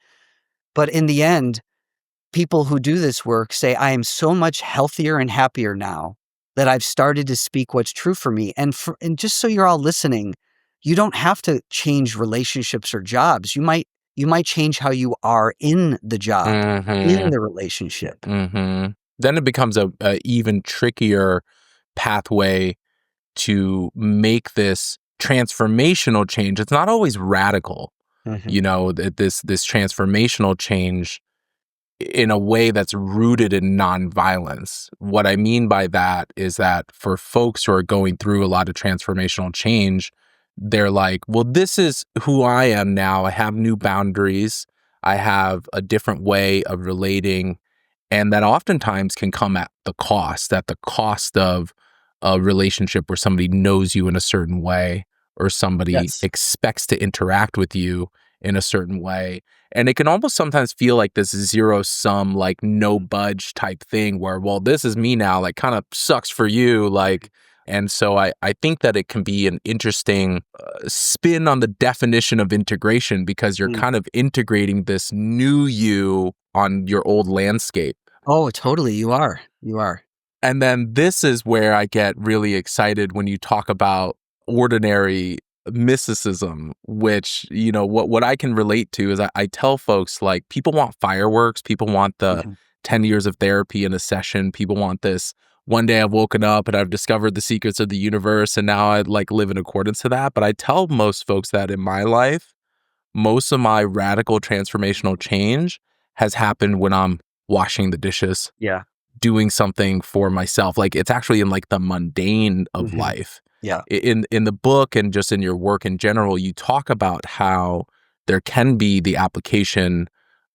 But in the end, people who do this work say, I am so much healthier and happier now that I've started to speak what's true for me. And just so you're all listening, you don't have to change relationships or jobs. You might change how you are in the job, in Mm-hmm. the relationship. Mm-hmm. Then it becomes a even trickier pathway to make this transformational change. It's not always radical, Mhm. you know, this transformational change in a way that's rooted in nonviolence. What I mean by that is that for folks who are going through a lot of transformational change, they're like, well, this is who I am now. I have new boundaries. I have a different way of relating. And that oftentimes can come at the cost of a relationship where somebody knows you in a certain way or somebody Yes. expects to interact with you in a certain way. And it can almost sometimes feel like this zero sum, like no budge type thing where, well, this is me now, like kind of sucks for you. Like, and so I think that it can be an interesting spin on the definition of integration because you're Mm. kind of integrating this new you on your old landscape. Oh, totally. You are. You are. And then this is where I get really excited when you talk about ordinary mysticism, which, you know, what I can relate to is I tell folks like people want fireworks, people want the Mhm. 10 years of therapy in a session, people want this. One day I've woken up and I've discovered the secrets of the universe and now I like live in accordance to that. But I tell most folks that in my life, most of my radical transformational change has happened when I'm washing the dishes, Yeah. doing something for myself. Like it's actually in like the mundane of Mhm. life. Yeah. In the book and just in your work in general, you talk about how there can be the application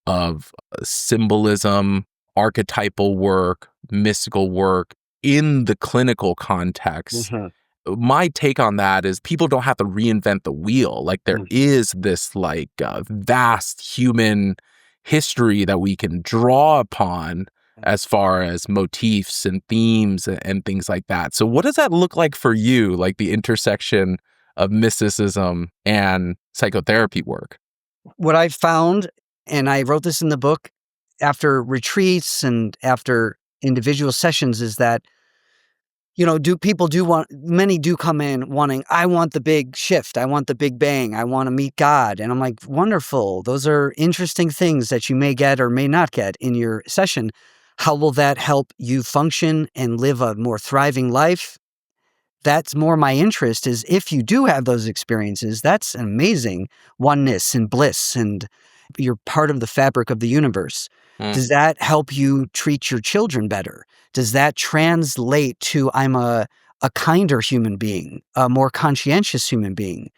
of symbolism, archetypal work, mystical work in the clinical context. Mhm. My take on that is people don't have to reinvent the wheel. Like there Mm. is this like vast human history that we can draw upon as far as motifs and themes and things like that. So what does that look like for you, like the intersection of mysticism and psychotherapy work? What I found, and I wrote this in the book after retreats and after individual sessions, is that, do people do want, many do come in wanting, I want the big shift. I want the big bang. I want to meet God. And I'm like, wonderful. Those are interesting things that you may get or may not get in your session. How will that help you function and live a more thriving life? That's more my interest, is if you do have those experiences, that's an amazing oneness and bliss, and you're part of the fabric of the universe. Mm, Does that help you treat your children better? Does that translate to I'm a kinder human being, a more conscientious human being?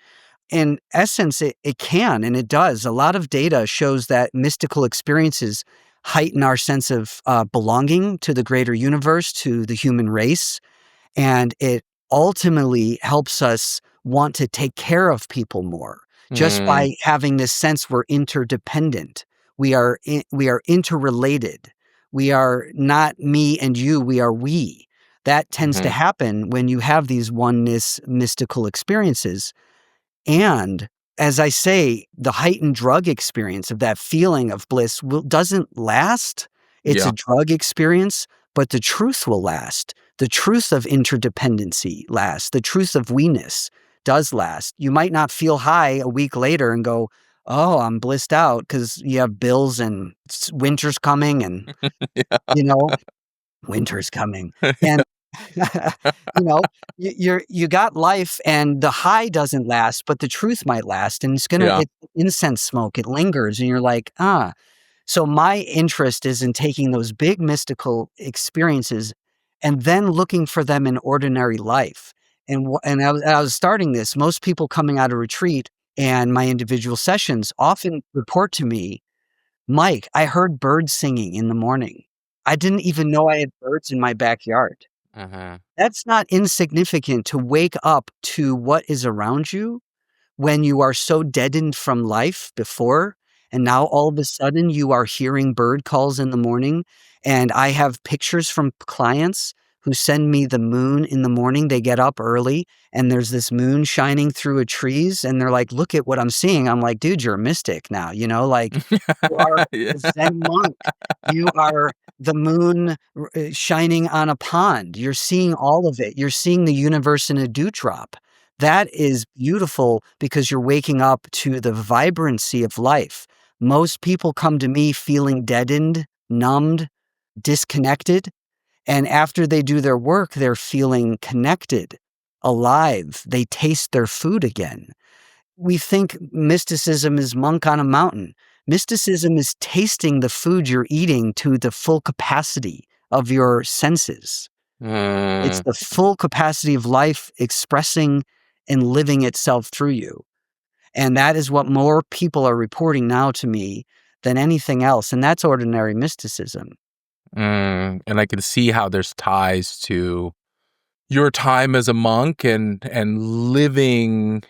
In essence, it can, and it does. A lot of data shows that mystical experiences heighten our sense of belonging to the greater universe, to the human race, and it ultimately helps us want to take care of people more just mm, by having this sense we're interdependent. We are interrelated. We are not me and you, we are we. That tends to mhm, happen when you have these oneness mystical experiences. And as I say, the heightened drug experience of that feeling of bliss doesn't last. It's a yeah. drug experience, but the truth will last. The truth of interdependency lasts. The truth of we-ness does last. You might not feel high a week later and go, oh, I'm blissed out because you have bills and winter's coming and, Yeah. you know, winter's coming. And you know, you got life and the high doesn't last, but the truth might last, and Yeah. it's incense smoke, it lingers, and you're like, "Ah." So my interest is in taking those big mystical experiences and then looking for them in ordinary life. And I was starting this, most people coming out of retreat and my individual sessions often report to me, "Mike, I heard birds singing in the morning. I didn't even know I had birds in my backyard." Uh-huh. That's not insignificant to wake up to what is around you when you are so deadened from life before, and now all of a sudden you are hearing bird calls in the morning. And I have pictures from clients who send me the moon in the morning. They get up early and there's this moon shining through a trees and they're like, look at what I'm seeing. I'm like, dude, you're a mystic now, like you are Yeah. a Zen monk. You are the moon shining on a pond. You're seeing all of it. You're seeing the universe in a dewdrop. That is beautiful because you're waking up to the vibrancy of life. Most people come to me feeling deadened, numbed, disconnected. And after they do their work, they're feeling connected, alive. They taste their food again. We think mysticism is monk on a mountain. Mysticism is tasting the food you're eating to the full capacity of your senses. It's Mm, the full capacity of life expressing and living itself through you. And that is what more people are reporting now to me than anything else. And that's ordinary mysticism. and I can see how there's ties to your time as a monk and living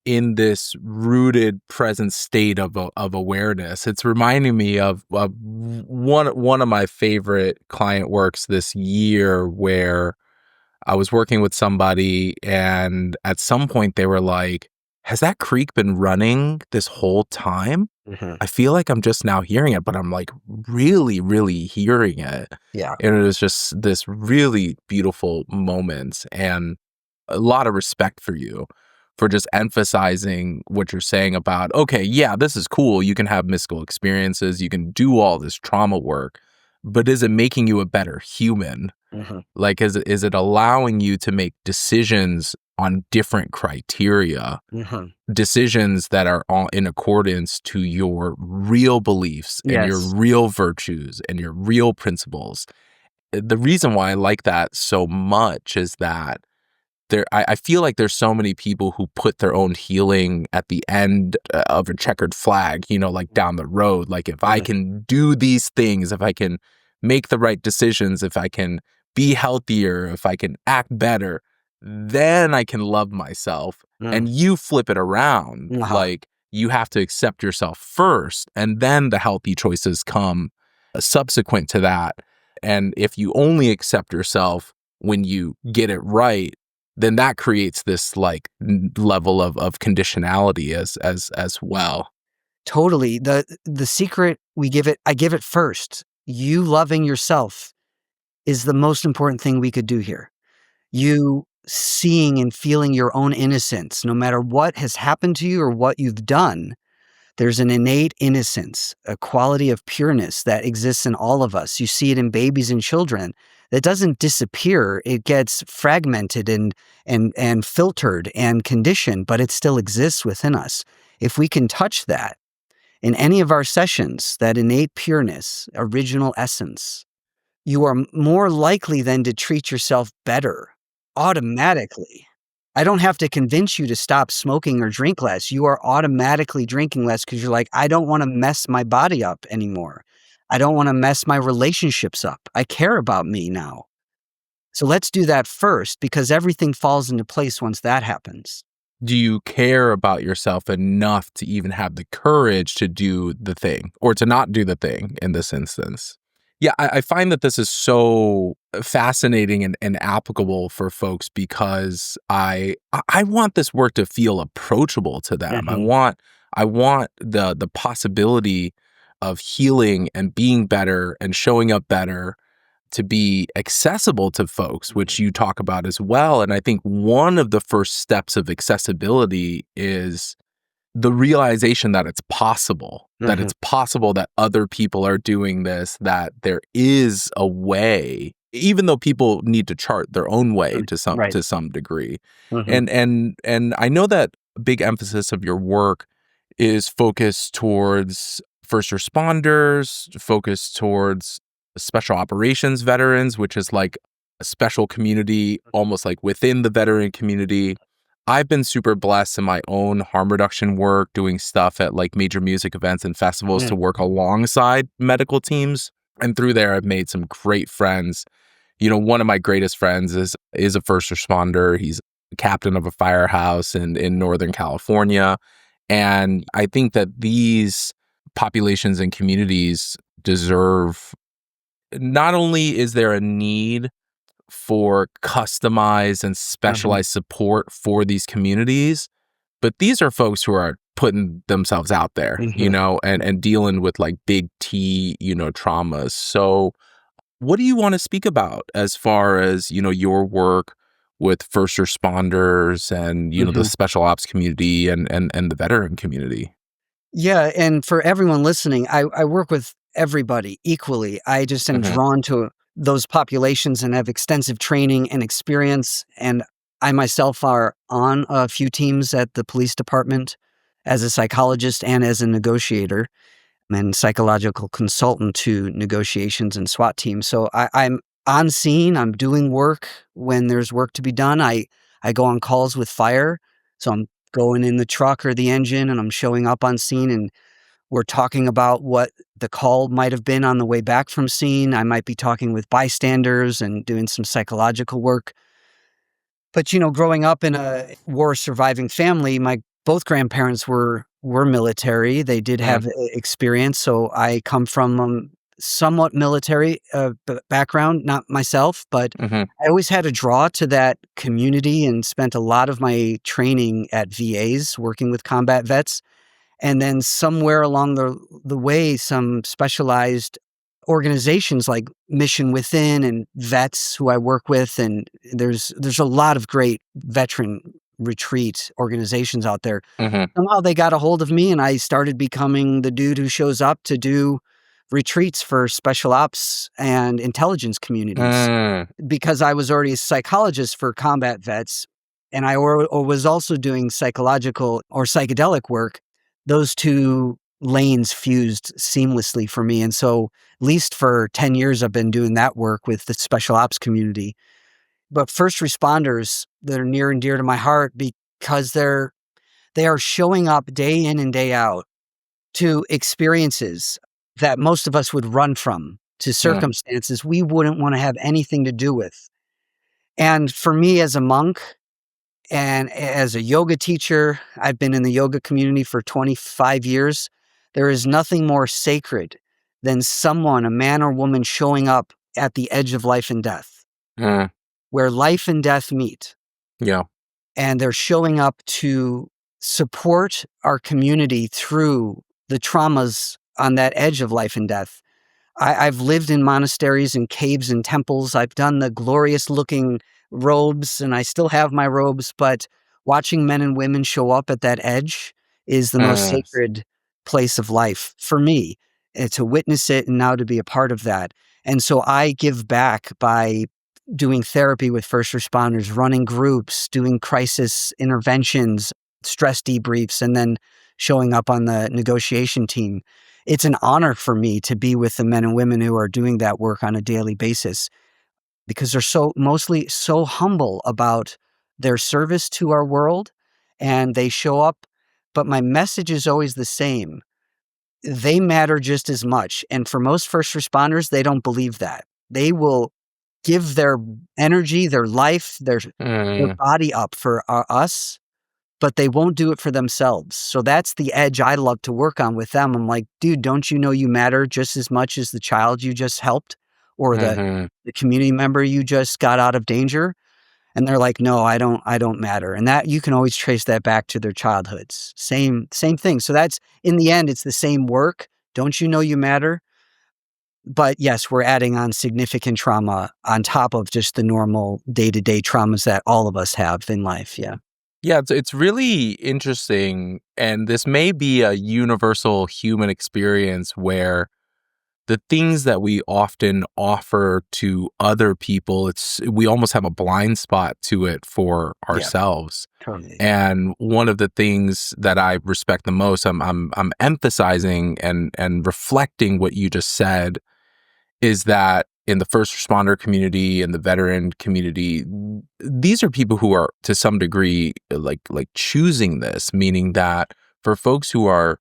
in this rooted present state of awareness. It's reminding me of one of my favorite client works this year where I was working with somebody and at some point they were like, has that creek been running this whole time? Mhm. I feel like I'm just now hearing it, but I'm like really, really hearing it. Yeah. And it was just this really beautiful moment and a lot of respect for you for just emphasizing what you're saying about, okay, yeah, this is cool. You can have mystical experiences. You can do all this trauma work, but is it making you a better human? Mhm. Like, is it allowing you to make decisions on different criteria, Mhm. decisions that are all in accordance to your real beliefs and your Yes. real virtues and your real principles? The reason why I like that so much is that I feel like there's so many people who put their own healing at the end of a checkered flag, like down the road. Like, if I Mhm. can do these things, if I can make the right decisions, if I can be healthier, if I can act better, then I can love myself. Mm. And you flip it around. Uh-huh. Like, you have to accept yourself first, and then the healthy choices come subsequent to that. And if you only accept yourself when you get it right, then that creates this like level of conditionality as well. Totally. The secret I give it first. You loving yourself is the most important thing we could do here. You seeing and feeling your own innocence, no matter what has happened to you or what you've done. There's an innate innocence, a quality of pureness that exists in all of us. You see it in babies and children. That doesn't disappear. It gets fragmented and filtered and conditioned, but it still exists within us. If we can touch that in any of our sessions, that innate pureness, original essence, you are more likely then to treat yourself better automatically. I don't have to convince you to stop smoking or drink less. You are automatically drinking less because you're like, I don't want to mess my body up anymore. I don't want to mess my relationships up. I care about me now. So let's do that first because everything falls into place once that happens. Do you care about yourself enough to even have the courage to do the thing or to not do the thing in this instance? Yeah, I find that this is so fascinating and applicable for folks because I want this work to feel approachable to them. Mhm. I want the possibility of healing and being better and showing up better to be accessible to folks, which you talk about as well. And I think one of the first steps of accessibility is the realization that Mhm. it's possible that other people are doing this, that there is a way, even though people need to chart their own way Mm. Right. to some degree. Mhm. And I know that a big emphasis of your work is focused towards first responders, focused towards special operations veterans, which is like a special community, almost like within the veteran community. I've been super blessed in my own harm reduction work, doing stuff at like major music events and festivals to Mm. work alongside medical teams. And through there, I've made some great friends. One of my greatest friends is a first responder. He's a captain of a firehouse in Northern California. And I think that these populations and communities deserve, not only is there a need for customized and Mhm. specialized support for these communities. But these are folks who are putting themselves out there, Mhm. and dealing with like big T, traumas. So what do you want to speak about as far as, your work with first responders and, the Mhm. special ops community and the veteran community? Yeah, and for everyone listening, I work with everybody equally. I just am Hmm. drawn to those populations and have extensive training and experience, and I myself are on a few teams at the police department as a psychologist and as a negotiator and psychological consultant to negotiations and SWAT teams. So I'm on scene. I'm doing work when there's work to be done. I go on calls with fire, so I'm going in the truck or the engine, and I'm showing up on scene, and we're talking about what the call might have been on the way back from scene. I might be talking with bystanders and doing some psychological work. But, growing up in a war surviving family, my both grandparents were military. They did Mm, have experience, so I come from somewhat military background, not myself, but mhm, I always had a draw to that community and spent a lot of my training at VAs working with combat vets. And then somewhere along the way, some specialized organizations like Mission Within and vets who I work with, and there's a lot of great veteran retreat organizations out there. mhm, Somehow they got a hold of me, and I started becoming the dude who shows up to do retreats for special ops and intelligence communities mm, because I was already a psychologist for combat vets, and I or was also doing psychological or psychedelic work. Those two lanes fused seamlessly for me, and so at least for 10 years, I've been doing that work with the special ops community. But first responders that are near and dear to my heart because they are showing up day in and day out to experiences that most of us would run from, to mm, circumstances we wouldn't want to have anything to do with. And for me as a monk and as a yoga teacher, I've been in the yoga community for 25 years. There is nothing more sacred than someone, a man or woman, showing up at the edge of life and death, mm, where life and death meet. yeah. And they're showing up to support our community through the traumas on that edge of life and death. I've lived in monasteries and caves and temples. I've done the glorious looking robes and I still have my robes, but watching men and women show up at that edge is the most Mm, sacred place of life for me. To witness it and now to be a part of that. And so I give back by doing therapy with first responders, running groups, doing crisis interventions, stress debriefs, and then showing up on the negotiation team. It's an honor for me to be with the men and women who are doing that work on a daily basis because they're mostly so humble about their service to our world and they show up. But my message is always the same. They matter just as much. And for most first responders, they don't believe that. They will give their energy, their life, their mm, body up for us, but they won't do it for themselves. So that's the edge I love to work on with them. I'm like, dude, don't you know you matter just as much as the child you just helped or mhm, the community member you just got out of danger? And they're like, no, I don't matter. And that you can always trace that back to their childhoods. Same thing. So that's in the end, it's the same work. Don't you know you matter? But yes, we're adding on significant trauma on top of just the normal day-to-day traumas that all of us have in life. Yeah. yeah, it's really interesting, and this may be a universal human experience where the things that we often offer to other people, we almost have a blind spot to it for Yeah. ourselves. Totally. And one of the things that I respect the most, I'm emphasizing and reflecting what you just said, is that in the first responder community and the veteran community, these are people who are to some degree like choosing this, meaning that for folks who are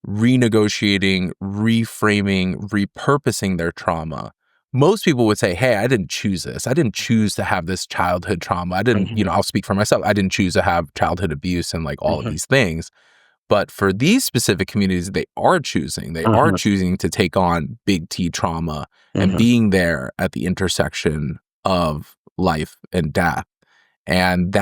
renegotiating, reframing, repurposing their trauma, most people would say, hey, I didn't choose this. I didn't choose to have this childhood trauma. I didn't, Mhm. I'll speak for myself. I didn't choose to have childhood abuse and like all of Mhm. these things. But for these specific communities, they are choosing. They are Mhm. choosing to take on big T trauma and Mhm. being there at the intersection of life and death. And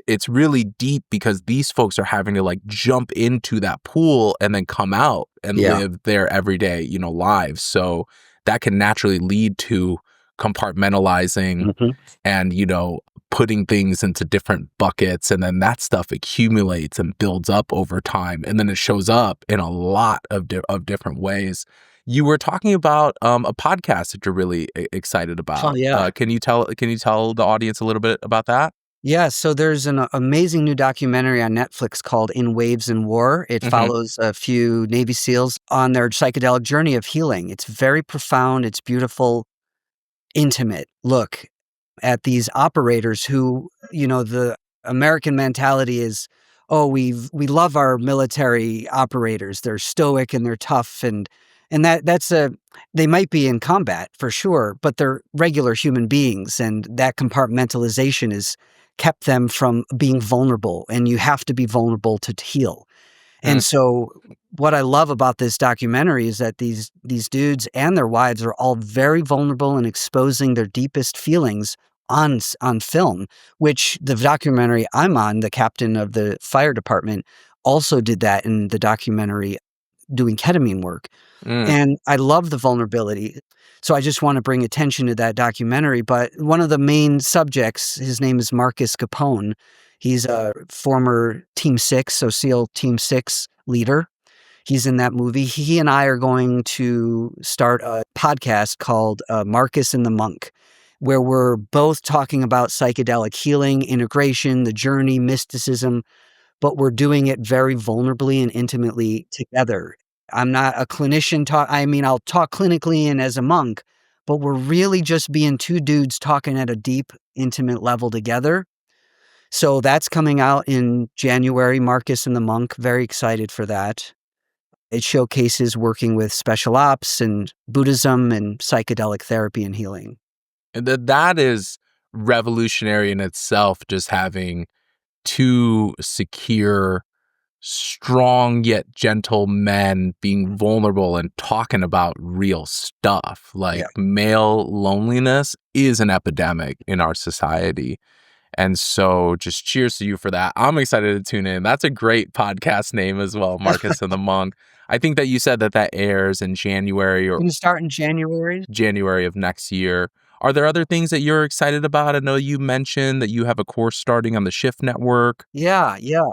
it's really deep because these folks are having to like jump into that pool and then come out and Yeah. live their everyday, lives. So that can naturally lead to compartmentalizing Hmm. and, putting things into different buckets. And then that stuff accumulates and builds up over time. And then it shows up in a lot of different ways. You were talking about a podcast that you're really excited Oh, about. yeah. Can you tell the audience a little bit about that? Yeah, so there's an amazing new documentary on Netflix called In Waves and War. It Hmm. follows a few Navy SEALs on their psychedelic journey of healing. It's very profound, it's beautiful, intimate look at these operators who, the American mentality is, oh, we love our military operators. They're stoic and they're tough, and that's a they might be in combat for sure, but they're regular human beings, and that compartmentalization has kept them from being vulnerable, and you have to be vulnerable to heal. And so what I love about this documentary is that these dudes and their wives are all very vulnerable and exposing their deepest feelings on film, which the documentary I'm on, the captain of the fire department, also did that in the documentary doing ketamine work. Mm. And I love the vulnerability. So I just want to bring attention to that documentary. But one of the main subjects, his name is Marcus Capone. He's a former Team 6, so SEAL Team 6 leader. He's in that movie. He and I are going to start a podcast called Marcus and the Monk, where we're both talking about psychedelic healing, integration, the journey, mysticism, but we're doing it very vulnerably and intimately together. I'm not a clinician I'll talk clinically and as a monk, but we're really just being two dudes talking at a deep, intimate level together. So that's coming out in January, Marcus and the Monk. Very excited for that. It showcases working with special ops and Buddhism and psychedelic therapy and healing. And that is revolutionary in itself, just having two secure, strong yet gentle men being vulnerable and talking about real stuff. Yeah. Like male loneliness is an epidemic in our society. And so just cheers to you for that. I'm excited to tune in. That's a great podcast name as well, Marcus and the Monk. I think that you said that airs in January or Gonna start in January. January of next year. Are there other things that you're excited about? I know you mentioned that you have a course starting on the Shift Network. Yeah, yeah.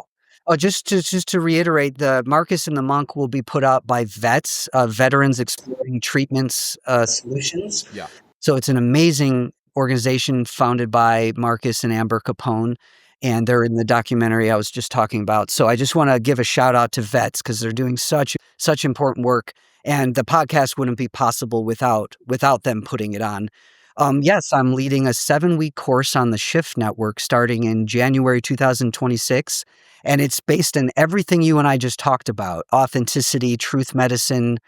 Oh, just to reiterate, the Marcus and the Monk will be put out by vets, Veterans Exploring Treatments Solutions. Yeah. So it's an amazing organization founded by Marcus and Amber Capone, and they're in the documentary I was just talking about. So I just want to give a shout out to vets because they're doing such important work, and the podcast wouldn't be possible without them putting it on. Yes, I'm leading a 7-week course on the Shift Network starting in January 2026. And it's based on everything you and I just talked about: authenticity, truth medicine.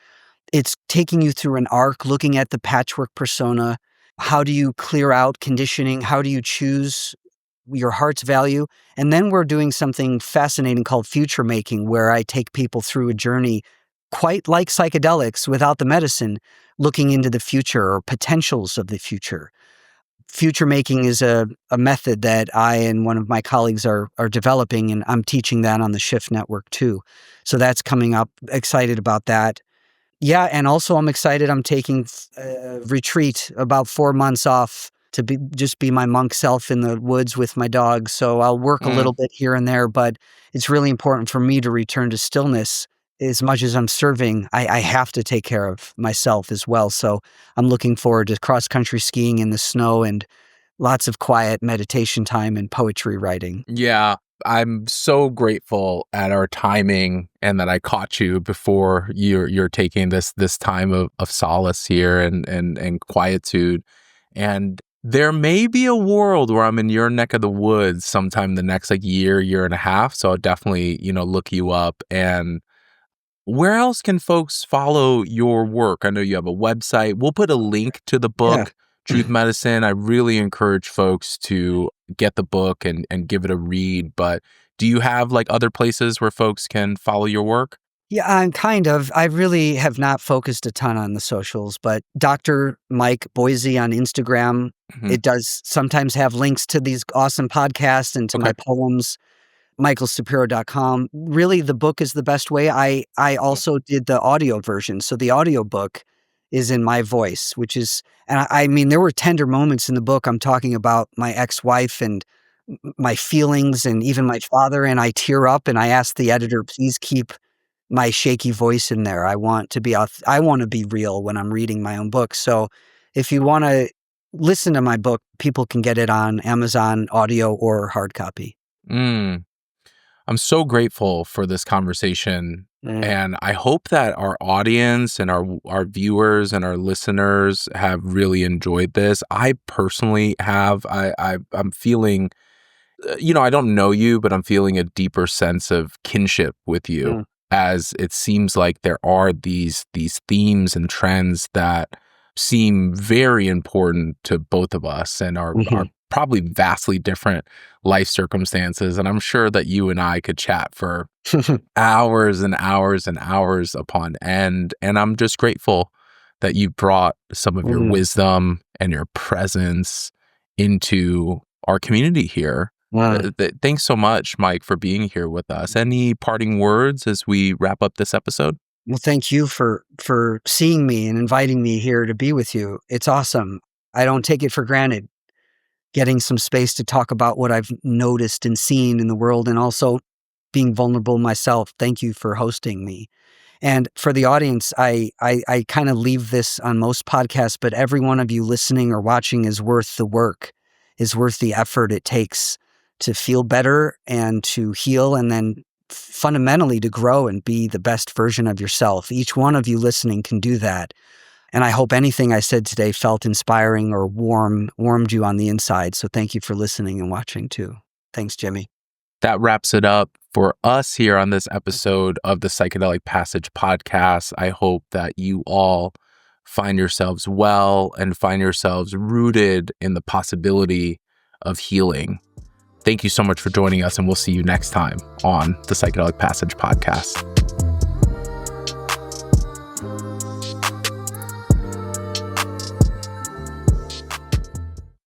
It's taking you through an arc, looking at the patchwork persona. How do you clear out conditioning? How do you choose your heart's value? And then we're doing something fascinating called future making, where I take people through a journey quite like psychedelics without the medicine, looking into the future or potentials of the future. Future making is a method that I and one of my colleagues are developing, and I'm teaching that on the Shift Network too. So that's coming up. Excited about that. Yeah, and also I'm excited. I'm taking a retreat, about 4 months off to be my monk self in the woods with my dog. So I'll work a Mm. little bit here and there, but it's really important for me to return to stillness. As much as I'm serving, I have to take care of myself as well. So I'm looking forward to cross country skiing in the snow and lots of quiet meditation time and poetry writing. Yeah, I'm so grateful at our timing and that I caught you before you're taking this time of solace here and quietude. And there may be a world where I'm in your neck of the woods sometime the next like year and a half. So I'll definitely, look you up. And where else can folks follow your work? I know you have a website. We'll put a link to the Yeah. book, Truth Medicine. I really encourage folks to get the book and give it a read. But do you have like other places where folks can follow your work? Yeah, I'm kind of. I really have not focused a ton on the socials, but Dr. Mike Boise on Instagram, Hmm. it does sometimes have links to these awesome podcasts and to my Okay. poems. michaelsapiro.com. Really, the book is the best way. I also did the audio version. So the audio book is in my voice, which is, and I mean, there were tender moments in the book. I'm talking about my ex-wife and my feelings and even my father, and I tear up and I ask the editor, please keep my shaky voice in there. I want to be I want to be real when I'm reading my own book. So if you want to listen to my book, people can get it on Amazon audio or hard copy. Mm. I'm so grateful for this conversation, Mm. and I hope that our audience and our viewers and our listeners have really enjoyed this. I personally have. I'm feeling, I don't know you, but I'm feeling a deeper sense of kinship with you, Mm. as it seems like there are these themes and trends that seem very important to both of us and are Mhm. probably vastly different life circumstances. And I'm sure that you and I could chat for hours and hours and hours upon end. And I'm just grateful that you brought some of your Mm. wisdom and your presence into our community here. Wow. Thanks so much, Mike, for being here with us. Any parting words as we wrap up this episode? Well, thank you for seeing me and inviting me here to be with you. It's awesome. I don't take it for granted getting some space to talk about what I've noticed and seen in the world and also being vulnerable myself. Thank you for hosting me. And for the audience, I kind of leave this on most podcasts, but every one of you listening or watching is worth the work, is worth the effort it takes to feel better and to heal and then fundamentally to grow and be the best version of yourself. Each one of you listening can do that. And I hope anything I said today felt inspiring or warmed you on the inside. So thank you for listening and watching too. Thanks, Jimmy. That wraps it up for us here on this episode of the Psychedelic Passage podcast. I hope that you all find yourselves well and find yourselves rooted in the possibility of healing. Thank you so much for joining us, and we'll see you next time on the Psychedelic Passage podcast.